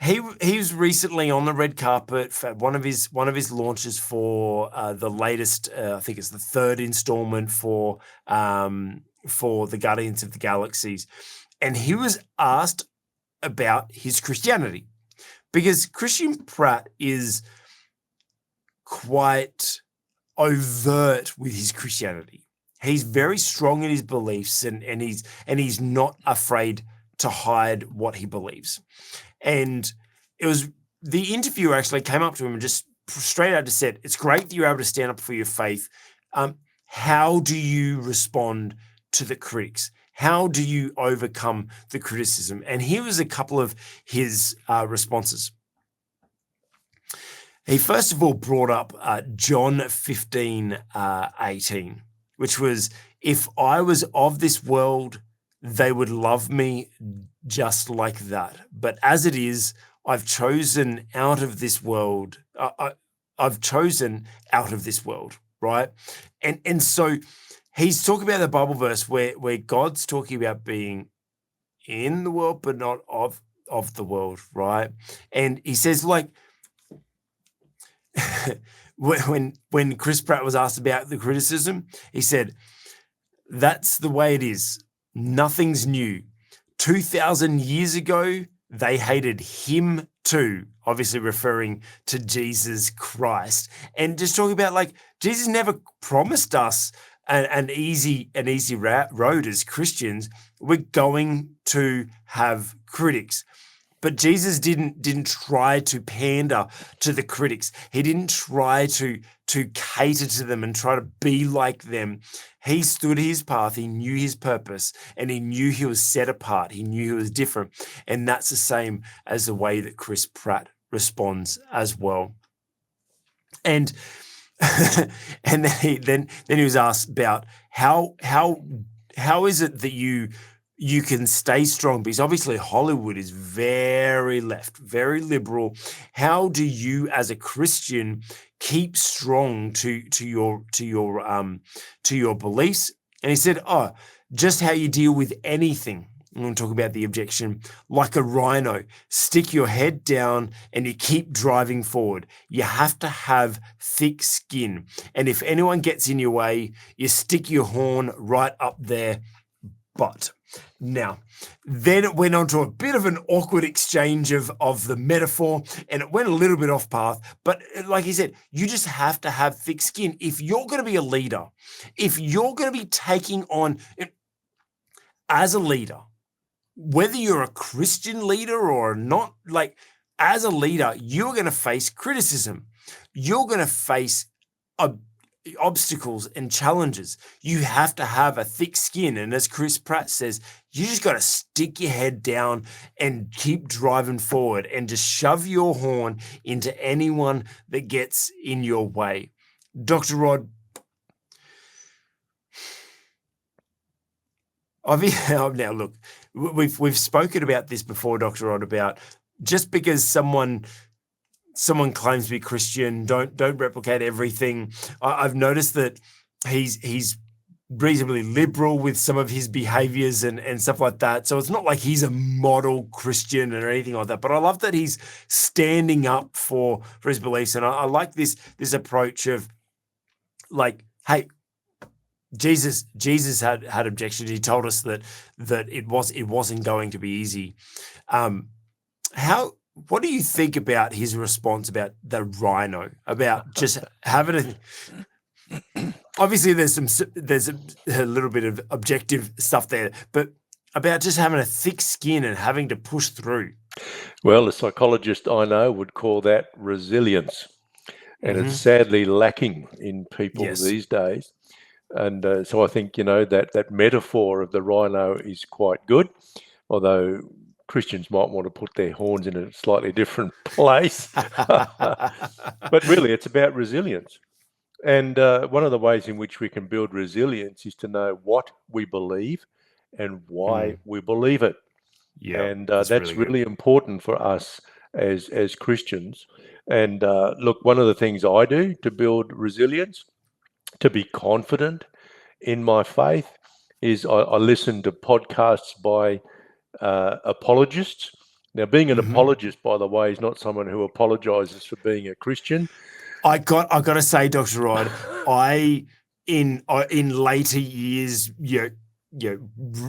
he was recently on the red carpet for one of his launches for the latest. I think it's the third installment for the Guardians of the Galaxies, and he was asked about his Christianity, because Christian Pratt is quite overt with his Christianity. He's very strong in his beliefs, and he's not afraid to hide what he believes. And it was the interviewer actually came up to him and just straight out just said, "It's great that you're able to stand up for your faith. How do you respond to the critics? How do you overcome the criticism?" And here was a couple of his responses. He first of all brought up John 15:18, which was, "If I was of this world, they would love me just like that. But as it is, I've chosen out of this world. I've chosen out of this world," right? And so he's talking about the Bible verse where God's talking about being in the world, but not of the world, right? And he says, like, when Chris Pratt was asked about the criticism, he said, "That's the way it is. Nothing's new. 2,000 years ago, they hated him too," obviously referring to Jesus Christ. And just talking about, like, Jesus never promised us an easy road as Christians. We're going to have critics. But Jesus didn't try to pander to the critics. He didn't try to cater to them and try to be like them. He stood his path. He knew his purpose, and he knew he was set apart. He knew he was different. And that's the same as the way that Chris Pratt responds as well. And and then he was asked about how is it that you can stay strong, because obviously Hollywood is very left, very liberal. How do you, as a Christian, keep strong to your beliefs? And he said, "Oh, just how you deal with anything." I'm going to talk about the objection. "Like a rhino, stick your head down and you keep driving forward. You have to have thick skin. And if anyone gets in your way, you stick your horn right up their butt." Now, then it went on to a bit of an awkward exchange of the metaphor, and it went a little bit off path. But like he said, you just have to have thick skin. If you're going to be a leader, if you're going to be taking on as a leader, whether you're a Christian leader or not, like, as a leader, you're going to face criticism. You're going to face obstacles and challenges. You have to have a thick skin. And as Chris Pratt says, you just got to stick your head down and keep driving forward and just shove your horn into anyone that gets in your way. Dr. Rod, now look, we've spoken about this before, Dr. Rod, about just because someone claims to be Christian, don't replicate everything. I've noticed that he's reasonably liberal with some of his behaviors and stuff like that. So it's not like he's a model Christian or anything like that. But I love that he's standing up for his beliefs, and I like this approach of, like, hey, Jesus had objections. He told us that it wasn't going to be easy. What do you think about his response about the rhino, about just having obviously there's a little bit of objective stuff there, but about just having a thick skin and having to push through? Well, a psychologist I know would call that resilience, and it's sadly lacking in people these days. And so I think, that metaphor of the rhino is quite good, although Christians might want to put their horns in a slightly different place. But really, it's about resilience. And one of the ways in which we can build resilience is to know what we believe and why we believe it. Yeah, and that's really important for us as Christians. And look, one of the things I do to build resilience, to be confident in my faith, is I listen to podcasts by apologists. Now, being an apologist, by the way, is not someone who apologizes for being a Christian. I got to say, Dr. Rod, I in later years,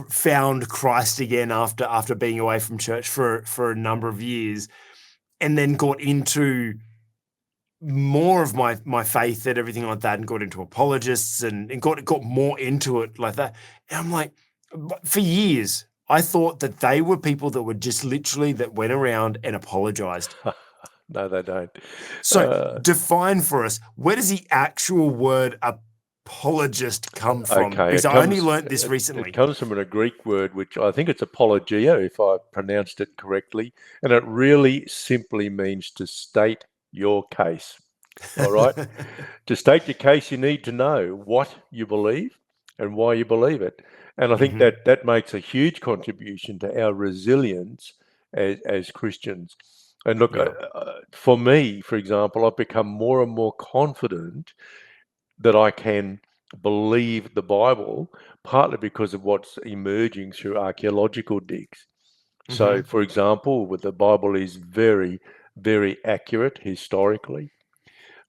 found Christ again after being away from church for a number of years, and then got into more of my faith and everything like that, and got into apologists and got more into it like that. And I'm like, for years, I thought that they were people that were just literally that went around and apologized. No, they don't. So define for us, where does the actual word apologist come from? Okay, Because I only learnt this it recently. comes from a Greek word, which I think it's apologia, if I pronounced it correctly, and it really simply means to state your case. All right. To state your case, you need to know what you believe and why you believe it. And I think that makes a huge contribution to our resilience as Christians. And look, Yeah. for me, for example, I've become more and more confident that I can believe the Bible, partly because of what's emerging through archaeological digs. So, for example, the Bible is very, very accurate historically.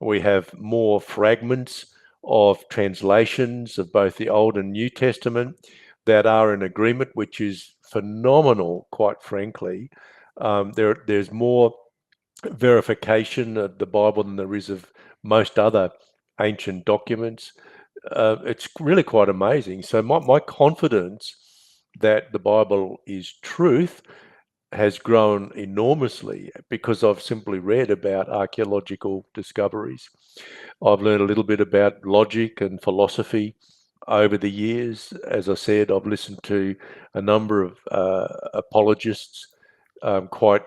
We have more fragments of translations of both the Old and New Testament that are in agreement, which is phenomenal, quite frankly. There's more verification of the Bible than there is of most other ancient documents. It's really quite amazing. So my confidence that the Bible is truth has grown enormously because I've simply read about archaeological discoveries. I've learned a little bit about logic and philosophy over the years. As I said, I've listened to a number of apologists quite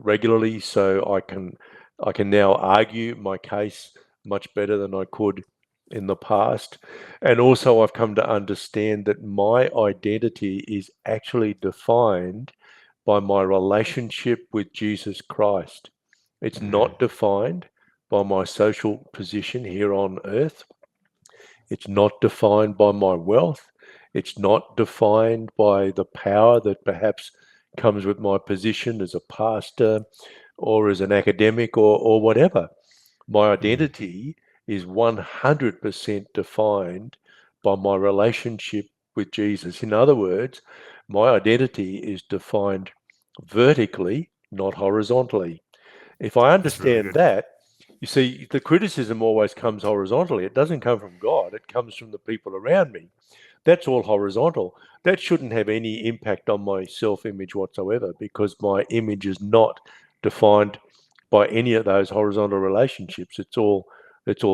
regularly, so I can now argue my case much better than I could in the past. And also, I've come to understand that my identity is actually defined by my relationship with Jesus Christ. It's not defined by my social position here on earth. It's not defined by my wealth. It's not defined by the power that perhaps comes with my position as a pastor or as an academic or whatever. My identity is 100% defined by my relationship with Jesus. In other words, my identity is defined vertically, not horizontally. If I That's really understand good. that, you see, the criticism always comes horizontally. It doesn't come from God, it comes from the people around me. That's all horizontal. That shouldn't have any impact on my self image whatsoever because my image is not defined by any of those horizontal relationships. It's all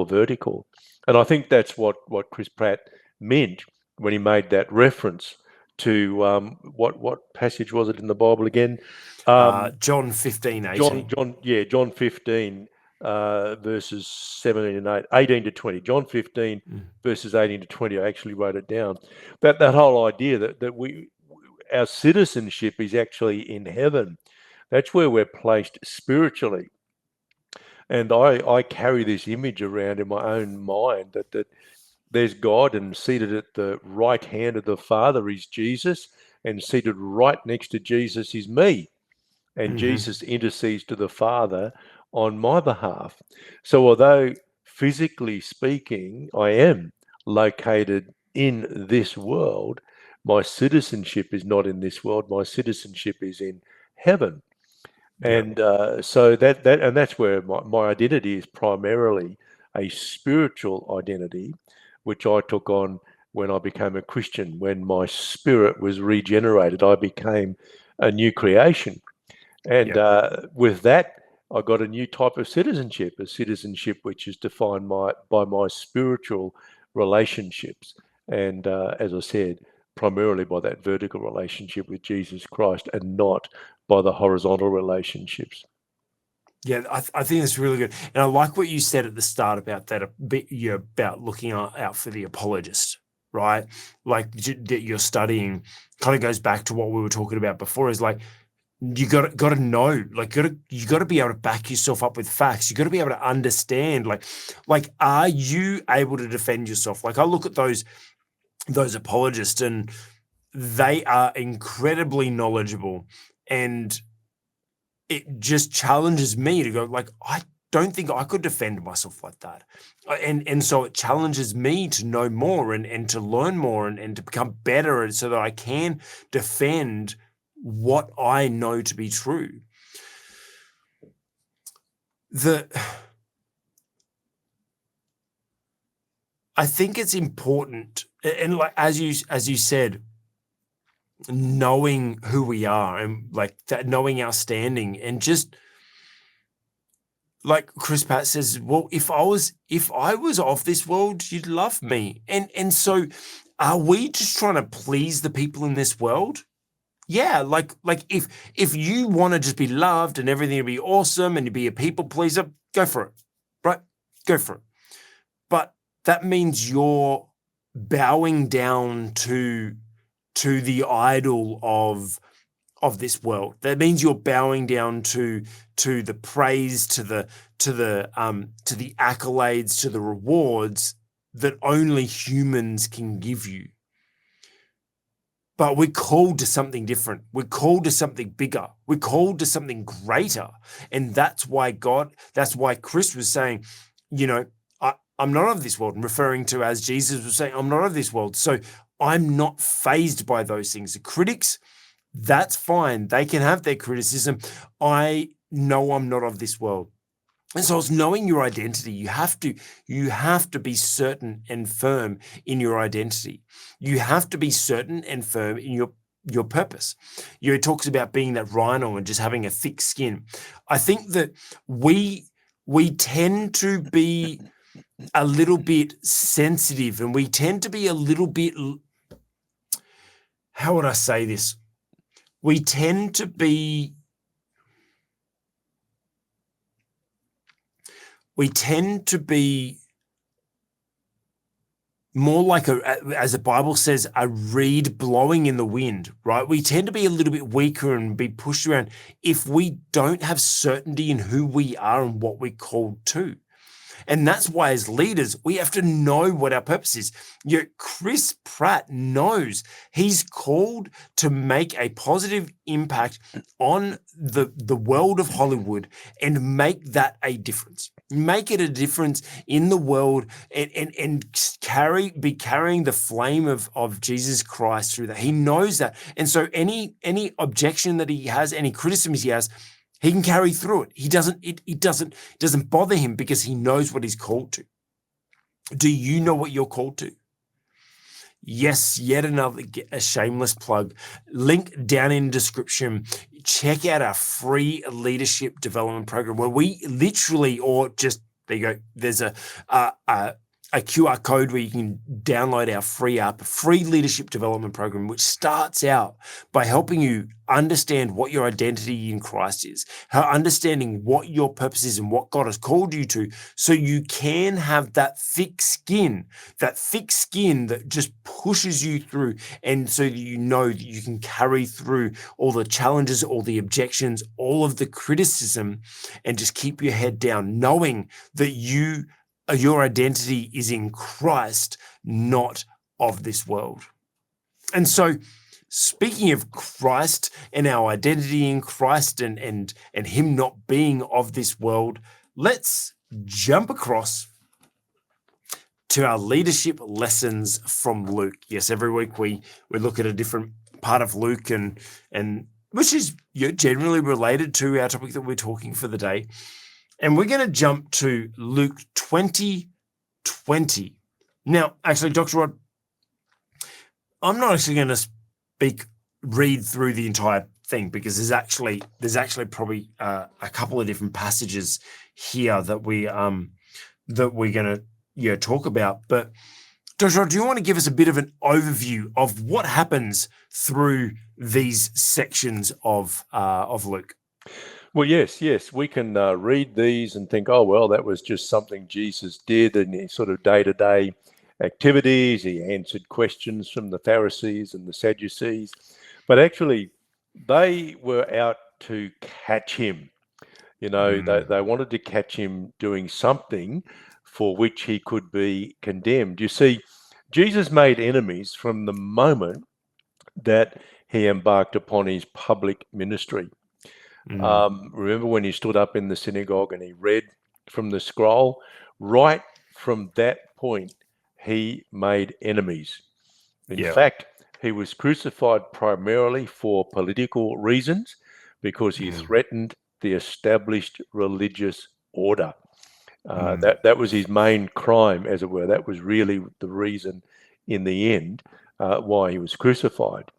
vertical. And I think that's what Chris Pratt meant when he made that reference to what passage was it in the Bible again? John 15:18. John 15, verses 17 and 18 to 20. John 15, verses 18 to 20. I actually wrote it down. That whole idea that our citizenship is actually in heaven. That's where we're placed spiritually. And I carry this image around in my own mind that there's God, and seated at the right hand of the Father is Jesus, and seated right next to Jesus is me. And Jesus intercedes to the Father on my behalf. So although physically speaking, I am located in this world, my citizenship is not in this world. My citizenship is in heaven. Yeah. And so that's where my identity is primarily a spiritual identity, which I took on when I became a Christian. When my spirit was regenerated, I became a new creation. And with that, I got a new type of citizenship, a citizenship which is defined by my spiritual relationships. And as I said, primarily by that vertical relationship with Jesus Christ and not by the horizontal relationships. Yeah, I think that's really good. And I like what you said at the start about that, about looking out for the apologist, right? Like that you're studying kind of goes back to what we were talking about before is like, you got to know, like, you got to be able to back yourself up with facts. You got to be able to understand, like, are you able to defend yourself? Like, I look at those apologists, and they are incredibly knowledgeable, and it just challenges me to go, like, I don't think I could defend myself like that. And so it challenges me to know more and to learn more and to become better, and so that I can defend what I know to be true. I think it's important, and like as you said, knowing who we are and like that, knowing our standing, and just like Chris Pratt says, well, if I was of this world, you'd love me. And so are we just trying to please the people in this world? Yeah, like if you want to just be loved and everything to be awesome and to be a people pleaser, go for it. Right? Go for it. But that means you're bowing down to the idol of this world. That means you're bowing down to the praise, to the accolades, to the rewards that only humans can give you. But we're called to something different. We're called to something bigger. We're called to something greater. And that's why Chris was saying, I'm not of this world, and referring to, as Jesus was saying, I'm not of this world. So I'm not fazed by those things. The critics, that's fine. They can have their criticism. I know I'm not of this world. And so it's knowing your identity. You have to be certain and firm in your identity. You have to be certain and firm in your purpose. It talks about being that rhino and just having a thick skin. I think that we tend to be a little bit sensitive, and we tend to be a little bit, how would I say this? We tend to be more like as the Bible says, a reed blowing in the wind, right? We tend to be a little bit weaker and be pushed around if we don't have certainty in who we are and what we're called to. And that's why, as leaders, we have to know what our purpose is. Chris Pratt knows he's called to make a positive impact on the world of Hollywood and make that a difference. Make it a difference in the world and be carrying the flame of Jesus Christ through that. He knows that. And so any objection that he has, any criticisms he has, he can carry through it. It doesn't bother him because he knows what he's called to. Do you know what you're called to? Yes, yet another a shameless plug. Link down in the description. Check out our free leadership development program where we literally, or just there you go. There's a QR code where you can download our free app, free leadership development program, which starts out by helping you understand what your identity in Christ is, understanding what your purpose is and what God has called you to, so you can have that thick skin that just pushes you through, and so that you know that you can carry through all the challenges, all the objections, all of the criticism, and just keep your head down, knowing that your identity is in Christ, not of this world. And so, speaking of Christ and our identity in Christ and him not being of this world, let's jump across to our leadership lessons from Luke. Yes, every week we look at a different part of Luke, and which is generally related to our topic that we're talking for the day. And we're going to jump to Luke 20:20. Now, actually, Dr. Rod, I'm not actually going to read through the entire thing, because there's actually probably a couple of different passages here that we're going to talk about. But Dr. Rod, do you want to give us a bit of an overview of what happens through these sections of Luke? Well, yes, we can read these and think, oh, well, that was just something Jesus did in his sort of day-to-day activities. He answered questions from the Pharisees and the Sadducees. But actually, they were out to catch him. They wanted to catch him doing something for which he could be condemned. You see, Jesus made enemies from the moment that he embarked upon his public ministry. Remember when he stood up in the synagogue and he read from the scroll? Right from that point, he made enemies. In fact, he was crucified primarily for political reasons, because he threatened the established religious order. That was his main crime, as it were. That was really the reason in the end why he was crucified.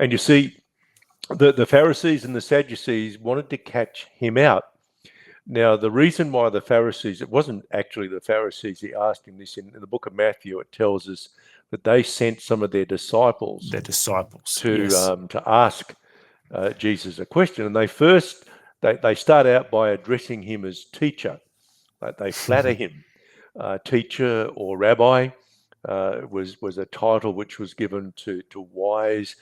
And you see, the Pharisees and the Sadducees wanted to catch him out. Now, the reason why the Pharisees, it wasn't actually the Pharisees, he asked him this in the book of Matthew, it tells us that they sent some of their disciples to ask Jesus a question. And they start out by addressing him as teacher. They flatter him. Teacher or rabbi was a title which was given to wise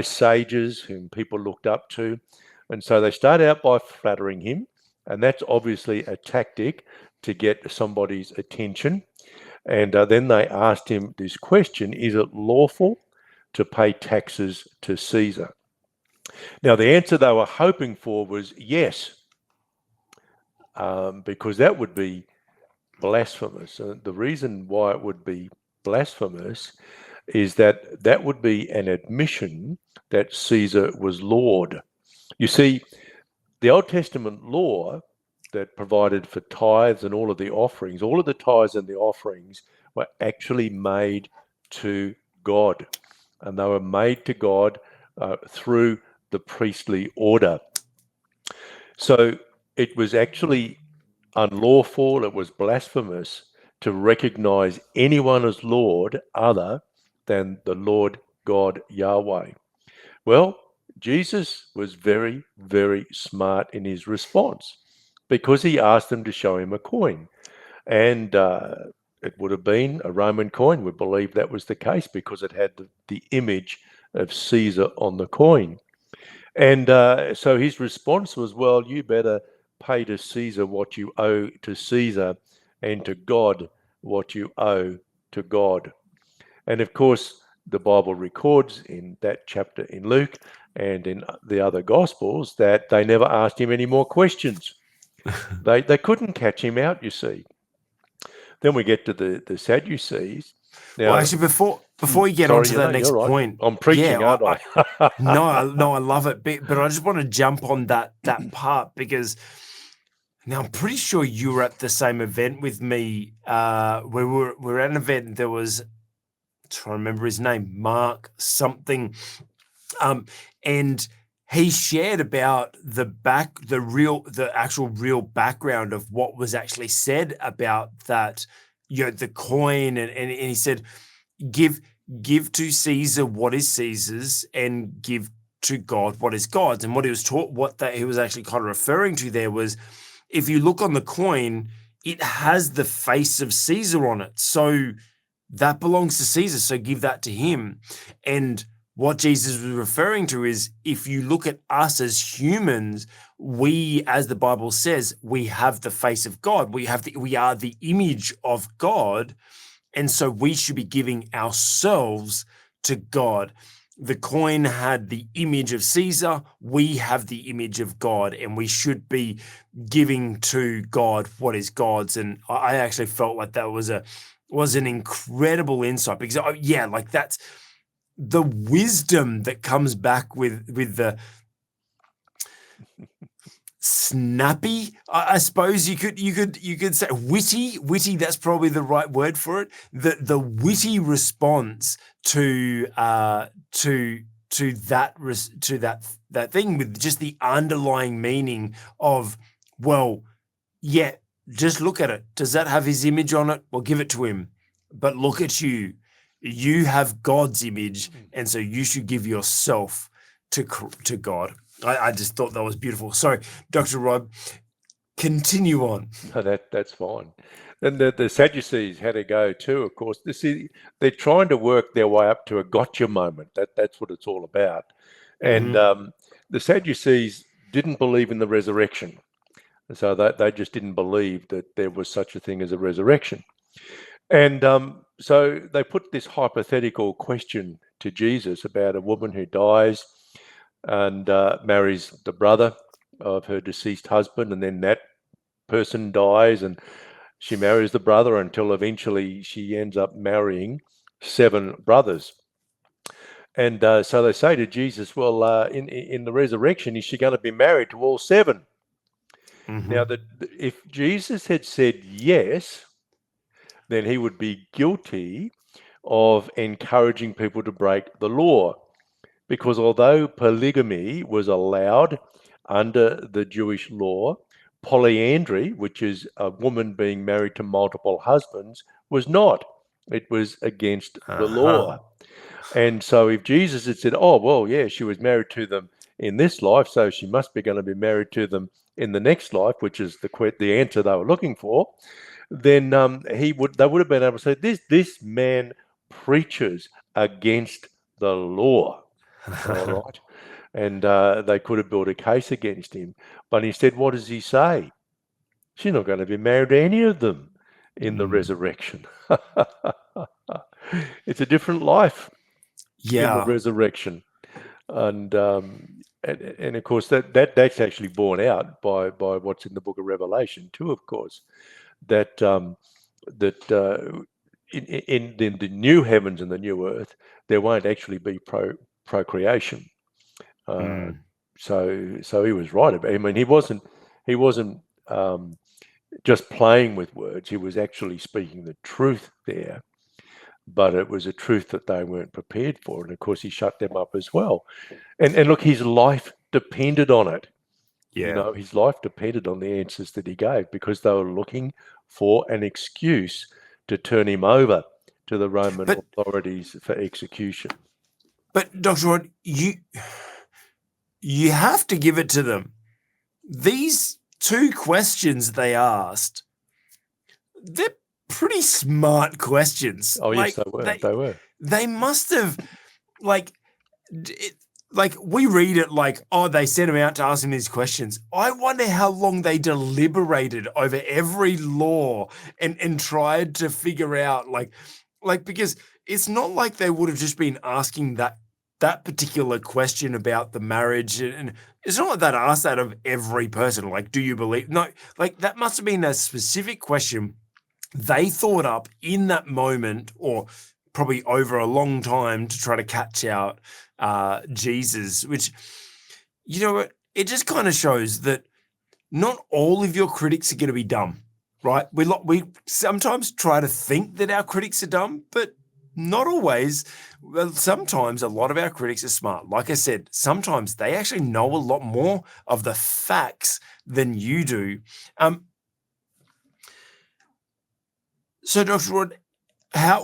sages whom people looked up to. And so they start out by flattering him. And that's obviously a tactic to get somebody's attention. And then they asked him this question: is it lawful to pay taxes to Caesar? Now, the answer they were hoping for was yes, because that would be blasphemous. The reason why it would be blasphemous is that would be an admission that Caesar was Lord. You see, the Old Testament law that provided for tithes and all of the tithes and the offerings were actually made to God. And they were made to God through the priestly order. So it was actually unlawful, it was blasphemous to recognize anyone as Lord other than the Lord God Yahweh. Well, Jesus was very, very smart in his response because he asked them to show him a coin. And it would have been a Roman coin. We believe that was the case because it had the image of Caesar on the coin. And so his response was, well, you better pay to Caesar what you owe to Caesar, and to God what you owe to God. And of course, the Bible records in that chapter in Luke and in the other Gospels that they never asked him any more questions. They couldn't catch him out, you see. Then we get to the Sadducees. Now, well, actually, before you get on to that next point, I'm preaching, aren't I? No, I love it, but I just want to jump on that part because now I'm pretty sure you were at the same event with me. We were at an event. There was, I'm trying to remember his name, Mark something, and he shared about the actual real background of what was actually said about that, the coin, and he said, give to Caesar what is Caesar's, and give to God what is God's. And what he was taught, he was actually kind of referring to there was, if you look on the coin, it has the face of Caesar on it, so that belongs to Caesar. So give that to him. And what Jesus was referring to is, if you look at us as humans, we, as the Bible says, we have the face of God. We are the image of God. And so we should be giving ourselves to God. The coin had the image of Caesar. We have the image of God, and we should be giving to God what is God's. And I actually felt like that was an incredible insight, because that's the wisdom that comes back with the snappy, I suppose you could say witty. That's probably the right word for it. The witty response to that thing, with just the underlying meaning of, well, yeah, just look at it. Does that have his image on it? Well, give it to him. But look at you. You have God's image, and so you should give yourself to God. I just thought that was beautiful. Sorry, Dr. Rob, continue on. No, that's fine. And the Sadducees had a go too, of course. They're trying to work their way up to a gotcha moment. That's what it's all about. And the Sadducees didn't believe in the resurrection. So they just didn't believe that there was such a thing as a resurrection. And so they put this hypothetical question to Jesus about a woman who dies and marries the brother of her deceased husband, and then that person dies and she marries the brother until eventually she ends up marrying 7 brothers. And so they say to Jesus, well, in the resurrection, is she going to be married to all 7? Now, if Jesus had said yes, then he would be guilty of encouraging people to break the law. because although polygamy was allowed under the Jewish law, polyandry, which is a woman being married to multiple husbands, was not. It was against the law. And so if Jesus had said, oh, well, yeah, she was married to them in this life, so she must be going to be married to them in the next life, which is the answer they were looking for, then they would have been able to say, this man preaches against the law. All right. And they could have built a case against him. But instead, what does he say? She's not going to be married to any of them in the resurrection. It's a different life in the resurrection. And of course, that's actually borne out by what's in the book of Revelation too, of course, that in the new heavens and the new earth, there won't actually be procreation. So he was right about it. I mean, he wasn't just playing with words. He was actually speaking the truth there, but it was a truth that they weren't prepared for. And of course, he shut them up as well. And look, his life depended on it. Yeah. You know, his life depended on the answers that he gave, because they were looking for an excuse to turn him over to the Roman authorities for execution. But Dr. Rod, you have to give it to them. These two questions they asked, they're pretty smart questions. Oh, yes, they were. They must have, we read it like, oh, they sent him out to ask him these questions. I wonder how long they deliberated over every law and tried to figure out, because it's not like they would have just been asking that particular question about the marriage. And it's not like they'd ask that of every person. Like, do you believe? No, that must have been a specific question they thought up in that moment, or probably over a long time, to try to catch out Jesus, which, you know what, it just kind of shows that not all of your critics are going to be dumb, right? We sometimes try to think that our critics are dumb, but not always. Well, sometimes a lot of our critics are smart. Like I said, sometimes they actually know a lot more of the facts than you do. So, Dr. Rod,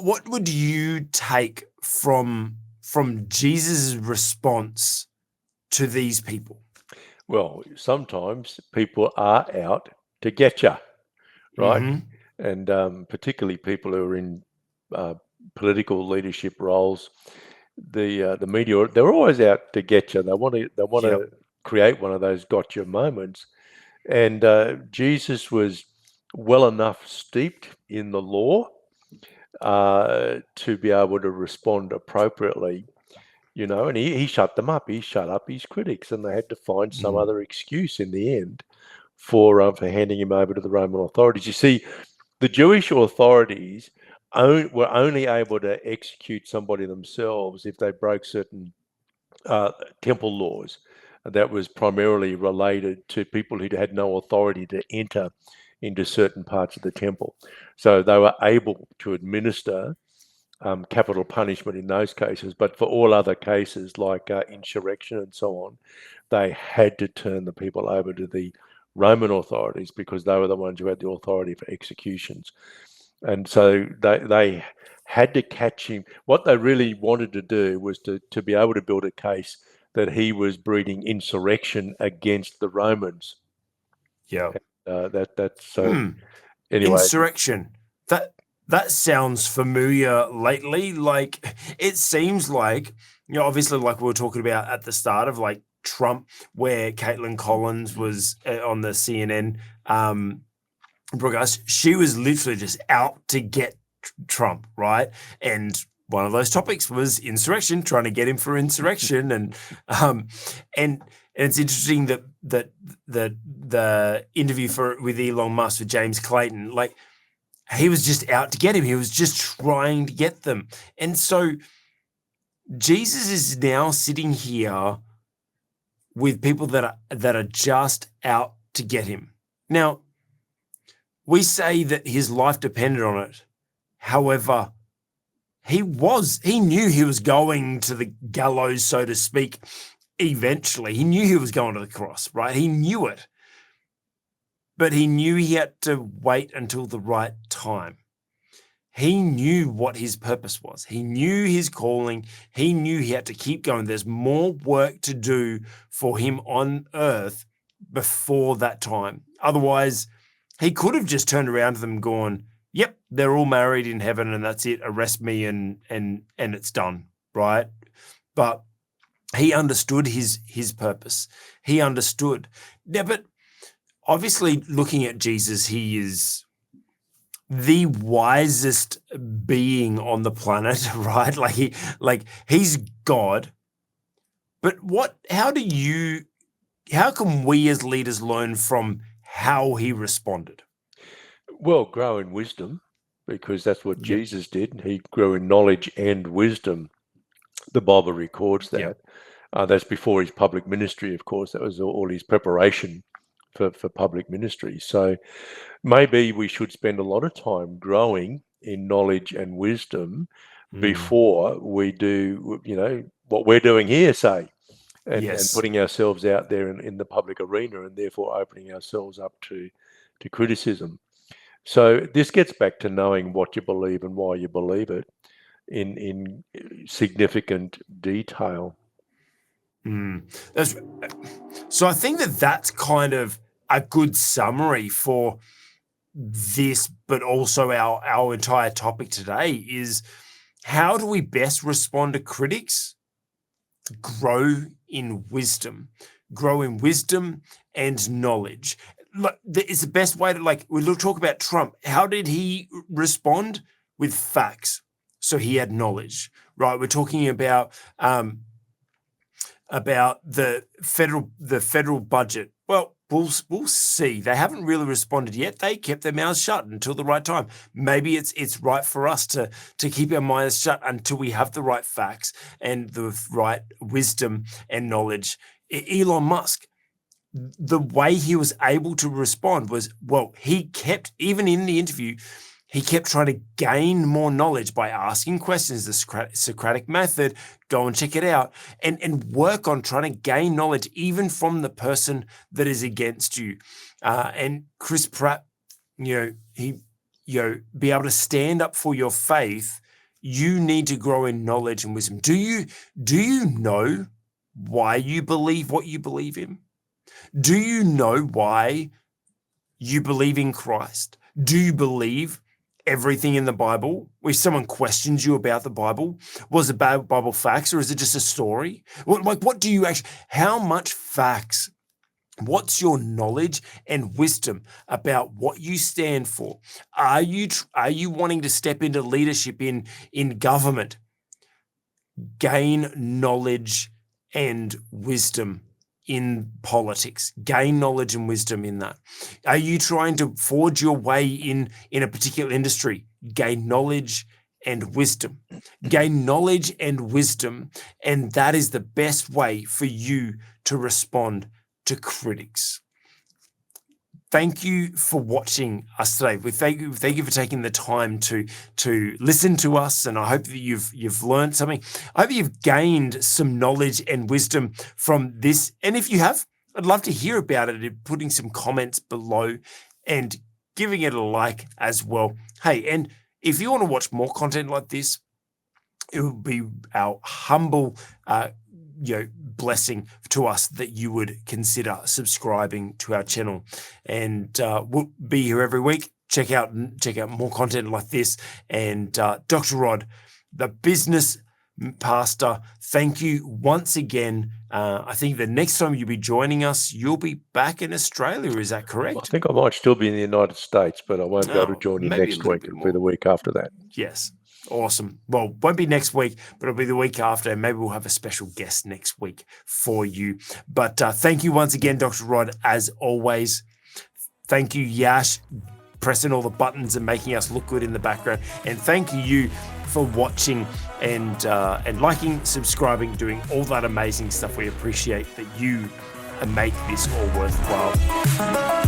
what would you take from Jesus' response to these people? Well, sometimes people are out to get you, right? Mm-hmm. And particularly people who are in political leadership roles, the media, they're always out to get you. They want to create one of those gotcha moments. And Jesus was well enough steeped in the law to be able to respond appropriately, you know, and he shut them up. He shut up his critics, and they had to find some other excuse in the end for handing him over to the Roman authorities. You see, the Jewish authorities were only able to execute somebody themselves if they broke certain temple laws. That was primarily related to people who had no authority to enter into certain parts of the temple. So they were able to administer capital punishment in those cases, but for all other cases like insurrection and so on, they had to turn the people over to the Roman authorities, because they were the ones who had the authority for executions. And so they had to catch him. What they really wanted to do was to be able to build a case that he was breeding insurrection against the Romans. Yeah. That's so. Anyway, insurrection. That sounds familiar lately. Like, it seems like, you know, obviously, like we were talking about at the start of like Trump, where Kaitlan Collins was on the CNN broadcast. She was literally just out to get Trump, right? And one of those topics was insurrection, trying to get him for insurrection, and it's interesting that the interview with Elon Musk with James Clayton, like, he was just out to get him. He was just trying to get them. And so Jesus is now sitting here with people that are just out to get him. Now, we say that his life depended on it. However, he knew he was going to the gallows, so to speak, eventually. He knew he was going to the cross, right? He knew it. But he knew he had to wait until the right time. He knew what his purpose was. He knew his calling. He knew he had to keep going. There's more work to do for him on earth before that time. Otherwise, he could have just turned around to them and gone, yep, they're all married in heaven and that's it. Arrest me and it's done, right? But he understood his purpose. He understood. Yeah, but obviously looking at Jesus, he is the wisest being on the planet, right? He's God. But how can we as leaders learn from how he responded? Well, grow in wisdom, because that's what Jesus did. He grew in knowledge and wisdom. The Bible records that. Yep. That's before his public ministry, of course. That was all his preparation for public ministry. So maybe we should spend a lot of time growing in knowledge and wisdom before we do, what we're doing here, say, and putting ourselves out there in the public arena, and therefore opening ourselves up to criticism. So this gets back to knowing what you believe and why you believe it in significant detail. So I think that's kind of a good summary for this, but also our entire topic today is, how do we best respond to critics? Grow in wisdom and knowledge. Look, it's the best way to, we'll talk about Trump. How did he respond? With facts. So he had knowledge, right? We're talking about the federal budget. Well, we'll see. They haven't really responded yet. They kept their mouths shut until the right time. Maybe it's right for us to keep our mouths shut until we have the right facts and the right wisdom and knowledge. Elon Musk, the way he was able to respond was, he kept, even in the interview, he kept trying to gain more knowledge by asking questions, the Socratic method. Go and check it out, and work on trying to gain knowledge even from the person that is against you. And Chris Pratt, be able to stand up for your faith. You need to grow in knowledge and wisdom. Do you know why you believe what you believe in? Do you know why you believe in Christ? Do you believe everything in the Bible? If someone questions you about the Bible, was the Bible facts, or is it just a story? What do you actually, how much facts, what's your knowledge and wisdom about what you stand for? Are you wanting to step into leadership in government? Gain knowledge and wisdom in politics. Gain knowledge and wisdom in that. Are you trying to forge your way in a particular industry? Gain knowledge and wisdom. Gain knowledge and wisdom, and that is the best way for you to respond to critics. Thank you for watching us today. We thank you for taking the time to listen to us, and I hope that you've learned something. I hope you've gained some knowledge and wisdom from this. And if you have, I'd love to hear about it, putting some comments below and giving it a like as well. Hey, and if you want to watch more content like this, it would be our humble blessing to us that you would consider subscribing to our channel, and we'll be here every week. Check out more content like this. And Dr. Rod, the business pastor, thank you once again. I think the next time you'll be joining us, you'll be back in Australia. Is that correct? I think I might still be in the United States, but I won't be able to join you next week. It'll be the week after that. Yes. Awesome. Well, won't be next week, but it'll be the week after, and maybe we'll have a special guest next week for you. But thank you once again, Dr. Rod, as always. Thank you, Yash, pressing all the buttons and making us look good in the background. And thank you for watching and liking, subscribing, doing all that amazing stuff. We appreciate that you make this all worthwhile.